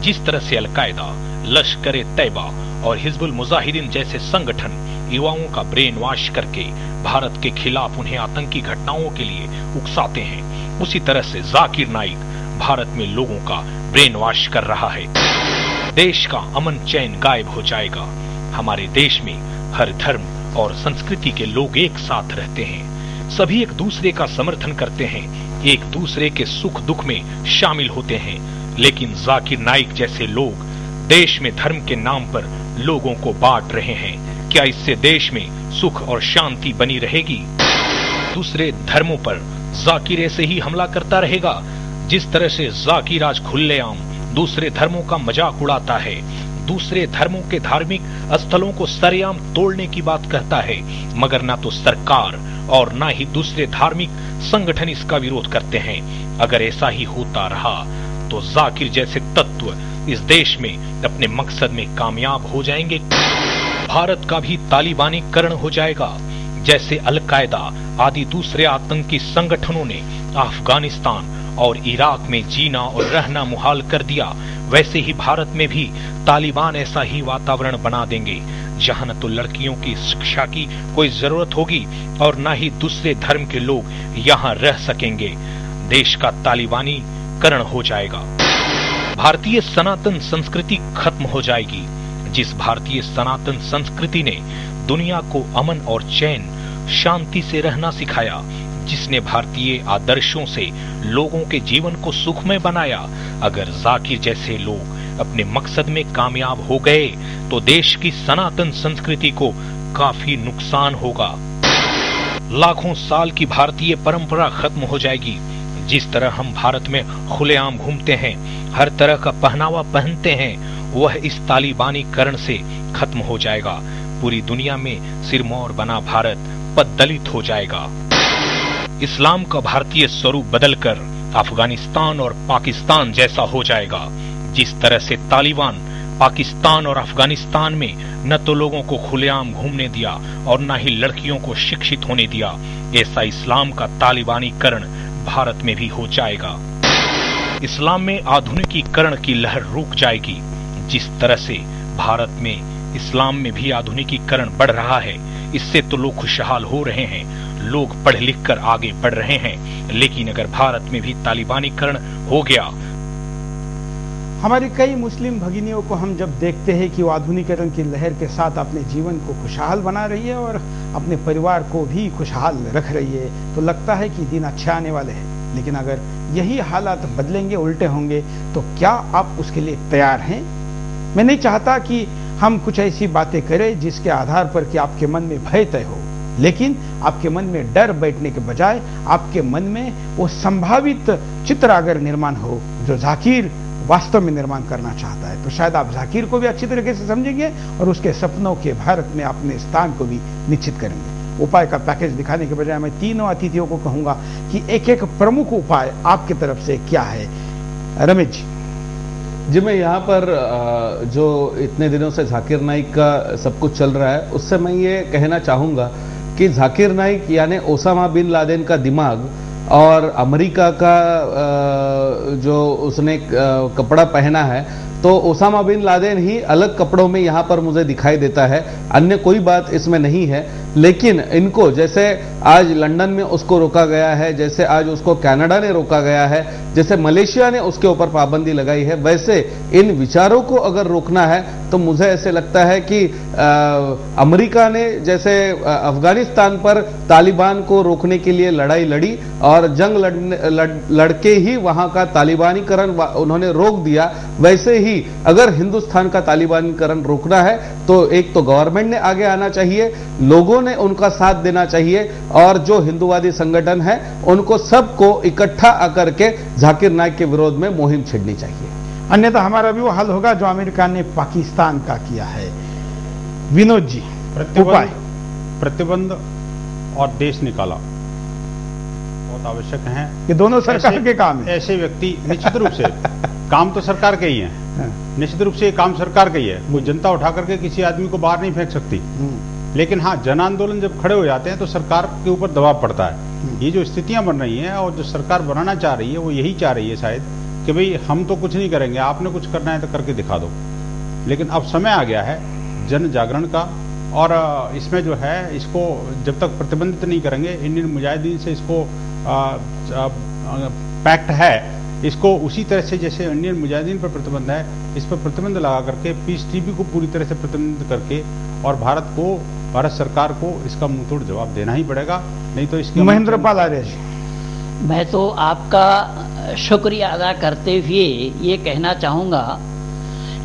जिस तरह से अलकायदा, लश्कर-ए-तैयबा और हिजबुल मुजाहिदीन जैसे संगठन युवाओं का ब्रेन वॉश करके भारत के खिलाफ उन्हें आतंकी घटनाओं के लिए उकसाते हैं, उसी तरह से जाकिर नाइक भारत में लोगों का ब्रेन वॉश कर रहा है। देश का अमन चैन गायब हो जाएगा। हमारे देश में हर धर्म और संस्कृति के लोग एक साथ रहते हैं, सभी एक दूसरे का समर्थन करते हैं, एक दूसरे के सुख दुख में शामिल होते हैं। लेकिन जाकिर नाइक जैसे लोग देश में धर्म के नाम पर लोगों को बांट रहे हैं। क्या इससे देश में सुख और शांति बनी रहेगी? दूसरे धर्मों पर जाकिर ऐसे ही हमला करता रहेगा जिस तरह से जाकिर आज खुलेआम दूसरे धर्मों का मजाक उड़ाता है, दूसरे धर्मों के धार्मिक स्थलों को सरेआम तोड़ने की बात कहता है, मगर ना तो सरकार और ना ही दूसरे धार्मिक संगठन इसका विरोध करते हैं। अगर ऐसा ही होता रहा तो जाकिर जैसे तत्व इस देश में अपने मकसद में कामयाब हो जाएंगे। भारत का भी तालिबानीकरण हो जाएगा। जैसे अलकायदा आदि दूसरे आतंकी संगठनों ने अफगानिस्तान और इराक में जीना और रहना मुहाल कर दिया, वैसे ही भारत में भी तालिबान ऐसा ही वातावरण बना देंगे जहां न तो लड़कियों की शिक्षा की कोई जरूरत होगी और न ही दूसरे धर्म के लोग यहां रह सकेंगे। देश का तालिबानीकरण हो जाएगा। भारतीय सनातन संस्कृति खत्म हो जाएगी। जिस भारतीय सनातन संस्कृति ने दुनिया को अमन और चैन, शांति से रहना सिखाया, जिसने भारतीय आदर्शों से लोगों के जीवन को सुखमय बनाया, अगर जाकिर जैसे लोग अपने मकसद में कामयाब हो गए तो देश की सनातन संस्कृति को काफी नुकसान होगा। लाखों साल की भारतीय परंपरा खत्म हो जाएगी। जिस तरह हम भारत में खुलेआम घूमते हैं, हर तरह का पहनावा पहनते हैं, वह इस तालिबानीकरण से खत्म हो जाएगा। पूरी दुनिया में सिरमौर बना भारत पद्दलित हो जाएगा। इस्लाम का भारतीय स्वरूप बदलकर अफगानिस्तान और पाकिस्तान जैसा हो जाएगा। जिस तरह से तालिबान पाकिस्तान और अफगानिस्तान में न तो लोगों को खुलेआम घूमने दिया और न ही लड़कियों को शिक्षित होने दिया, ऐसा इस्लाम का तालिबानीकरण भारत में भी हो जाएगा। इस्लाम में आधुनिकीकरण की लहर रुक जाएगी। जिस तरह से भारत में इस्लाम में भी आधुनिकीकरण बढ़ रहा है, इससे तो लोग खुशहाल हो रहे हैं, लोग पढ़ लिख कर आगे बढ़ रहे हैं। लेकिन अगर भारत में भी तालिबानीकरण हो गया, हमारी कई मुस्लिम भगिनियों को हम जब देखते हैं कि वो आधुनिकीकरण की लहर के साथ अपने जीवन को खुशहाल बना रही है और अपने परिवार को भी खुशहाल रख रही है, तो लगता है कि दिन अच्छे आने वाले हैं। लेकिन अगर यही हालात बदलेंगे, उल्टे होंगे, तो क्या आप उसके लिए तैयार हैं? मैं नहीं चाहता कि हम कुछ ऐसी बातें करें जिसके आधार पर कि आपके मन में भय तय हो, लेकिन आपके मन में डर बैठने के बजाय आपके मन में वो संभावित चित्र अगर निर्माण हो जो जाकिर वास्तव में निर्माण करना चाहता है। तो शायद आप जाकिर को भी अच्छी तरीके से समझेंगे और उसके सपनों के भारत में अपने स्थान को भी निश्चित करेंगे। उपाय का पैकेज दिखाने के बजाय मैं तीनों अतिथियों को कहूंगा कि एक एक प्रमुख उपाय आपकी तरफ से क्या है। रमेश जी, मैं यहाँ पर जो इतने दिनों से जाकिर नाइक का सब कुछ चल रहा है उससे मैं ये कहना चाहूंगा कि जाकिर नाइक यानी ओसामा बिन लादेन का दिमाग और अमेरिका का जो उसने कपड़ा पहना है, तो ओसामा बिन लादेन ही अलग कपड़ों में यहां पर मुझे दिखाई देता है, अन्य कोई बात इसमें नहीं है। लेकिन इनको जैसे आज लंदन में उसको रोका गया है, जैसे आज उसको कनाडा ने रोका गया है, जैसे मलेशिया ने उसके ऊपर पाबंदी लगाई है, वैसे इन विचारों को अगर रोकना है तो मुझे ऐसे लगता है कि अमेरिका ने जैसे अफगानिस्तान पर तालिबान को रोकने के लिए लड़ाई लड़ी और जंग लड़के ही वहां का तालिबानीकरण उन्होंने रोक दिया, वैसे ही अगर हिंदुस्तान का तालिबानीकरण रोकना है तो एक तो गवर्नमेंट ने आगे आना चाहिए, लोगों ने उनका साथ देना चाहिए और जो हिंदुवादी संगठन है उनको सबको इकट्ठा आकर के जाकिर नाइक के विरोध में मुहिम छेड़नी चाहिए। अन्यथा हमारा भी वो हाल होगा जो अमेरिका ने पाकिस्तान का किया है। विनोद जी, प्रतिबंध और देश निकाला बहुत आवश्यक है। ये दोनों सरकार के काम है। ऐसे व्यक्ति निश्चित रूप से काम तो सरकार के ही है, निश्चित रूप से ये काम सरकार का ही है। कोई जनता उठा करके किसी आदमी को बाहर नहीं फेंक सकती, लेकिन हाँ, जन आंदोलन जब खड़े हो जाते हैं तो सरकार के ऊपर दबाव पड़ता है। ये जो स्थितियां बन रही हैं और जो सरकार बनाना चाह रही है वो यही चाह रही है शायद कि भाई हम तो कुछ नहीं करेंगे, आपने कुछ करना है तो करके दिखा दो। लेकिन अब समय आ गया है जन जागरण का, और इसमें जो है इसको जब तक प्रतिबंधित नहीं करेंगे, इंडियन मुजाहिदीन से इसको पैक्ट है, इसको उसी तरह से जैसे इंडियन मुजाहिदीन पर प्रतिबंध है, इस पर प्रतिबंध लगा करके पीस टीवी को पूरी तरह से प्रतिबंधित करके और भारत सरकार को इसका मुंहतोड़ जवाब देना ही पड़ेगा, नहीं तो इसके। महेंद्र पाल आर्य जी, मैं तो आपका शुक्रिया अदा करते हुए ये कहना चाहूँगा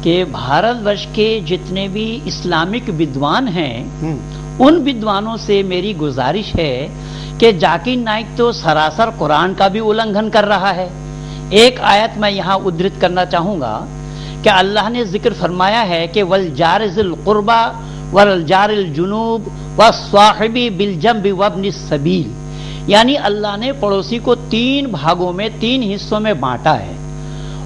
कि भारतवर्ष के जितने भी इस्लामिक विद्वान हैं उन विद्वानों से मेरी गुजारिश है कि जाकिर नाइक तो सरासर कुरान का भी उल्लंघन कर रहा है। एक आयत मैं यहाँ उद्धृत करना चाहूँगा कि अल्लाह ने जिक्र फरमाया है कि वल जारिल कुर्बा वल जारिल जुनूब व स्वाहिबी बिल जंबी वब्नि सबील, यानी अल्लाह ने पड़ोसी को 3 भागों में 3 हिस्सों में बांटा है।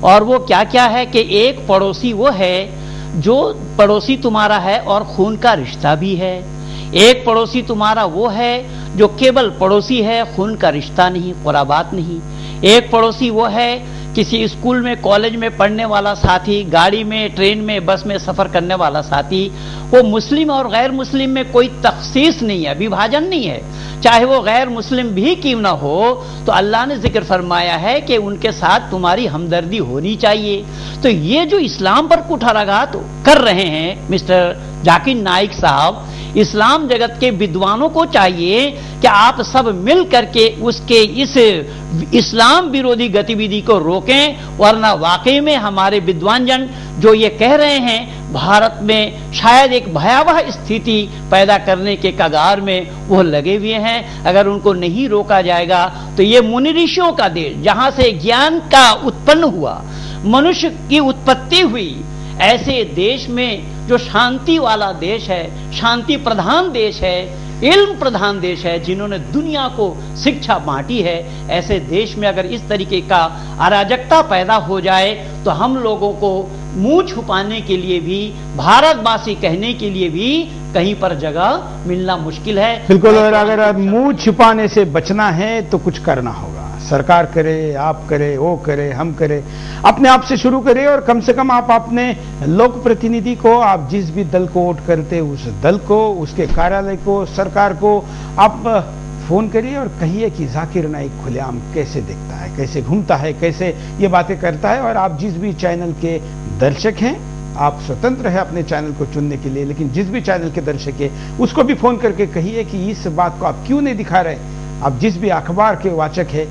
और वो क्या क्या है कि एक पड़ोसी वो है जो पड़ोसी तुम्हारा है और खून का रिश्ता भी है, एक पड़ोसी तुम्हारा वो है जो केवल पड़ोसी है, खून का रिश्ता नहीं, क़ुरबात नहीं। एक पड़ोसी वो है किसी स्कूल में कॉलेज में पढ़ने वाला साथी, गाड़ी में ट्रेन में बस में सफर करने वाला साथी। वो मुस्लिम और गैर मुस्लिम में कोई तखसीस नहीं है, विभाजन नहीं है, चाहे वो गैर मुस्लिम भी क्यों ना हो, तो अल्लाह ने जिक्र फरमाया है कि उनके साथ तुम्हारी हमदर्दी होनी चाहिए। तो ये जो इस्लाम पर कुठाराघात कर रहे हैं मिस्टर जाकिर नाइक साहब, इस्लाम जगत के विद्वानों को चाहिए कि आप सब मिल करके उसके इस इस्लाम विरोधी गतिविधि को रोकें, वरना वाकई में हमारे विद्वान जन जो ये कह रहे हैं भारत में शायद एक भयावह स्थिति पैदा करने के कगार में वो लगे हुए हैं। अगर उनको नहीं रोका जाएगा तो ये मुनि ऋषियों का देश, जहां से ज्ञान का उत्पन्न हुआ, मनुष्य की उत्पत्ति हुई, ऐसे देश में जो शांति वाला देश है, शांति प्रधान देश है, इल्म प्रधान देश है, जिन्होंने दुनिया को शिक्षा बांटी है, ऐसे देश में अगर इस तरीके का अराजकता पैदा हो जाए तो हम लोगों को मुंह छुपाने के लिए भी, भारतवासी कहने के लिए भी कहीं पर जगह मिलना मुश्किल है। बिल्कुल, और अगर मुंह छुपाने से बचना है तो कुछ करना होगा। सरकार करे, आप करे, वो करे, हम करे, अपने आप से शुरू करें। और कम से कम आप अपने लोक प्रतिनिधि को, आप जिस भी दल को वोट करते उस दल को, उसके कार्यालय को, सरकार को आप फोन करिए और कहिए कि जाकिर नाइक खुलेआम कैसे दिखता है, कैसे घूमता है, कैसे ये बातें करता है। और आप जिस भी चैनल के दर्शक हैं, आप स्वतंत्र है अपने चैनल को चुनने के लिए, लेकिन जिस भी चैनल के दर्शक है उसको भी फोन करके कहिए कि इस बात को आप क्यों नहीं दिखा रहे। आप जिस भी अखबार के वाचक है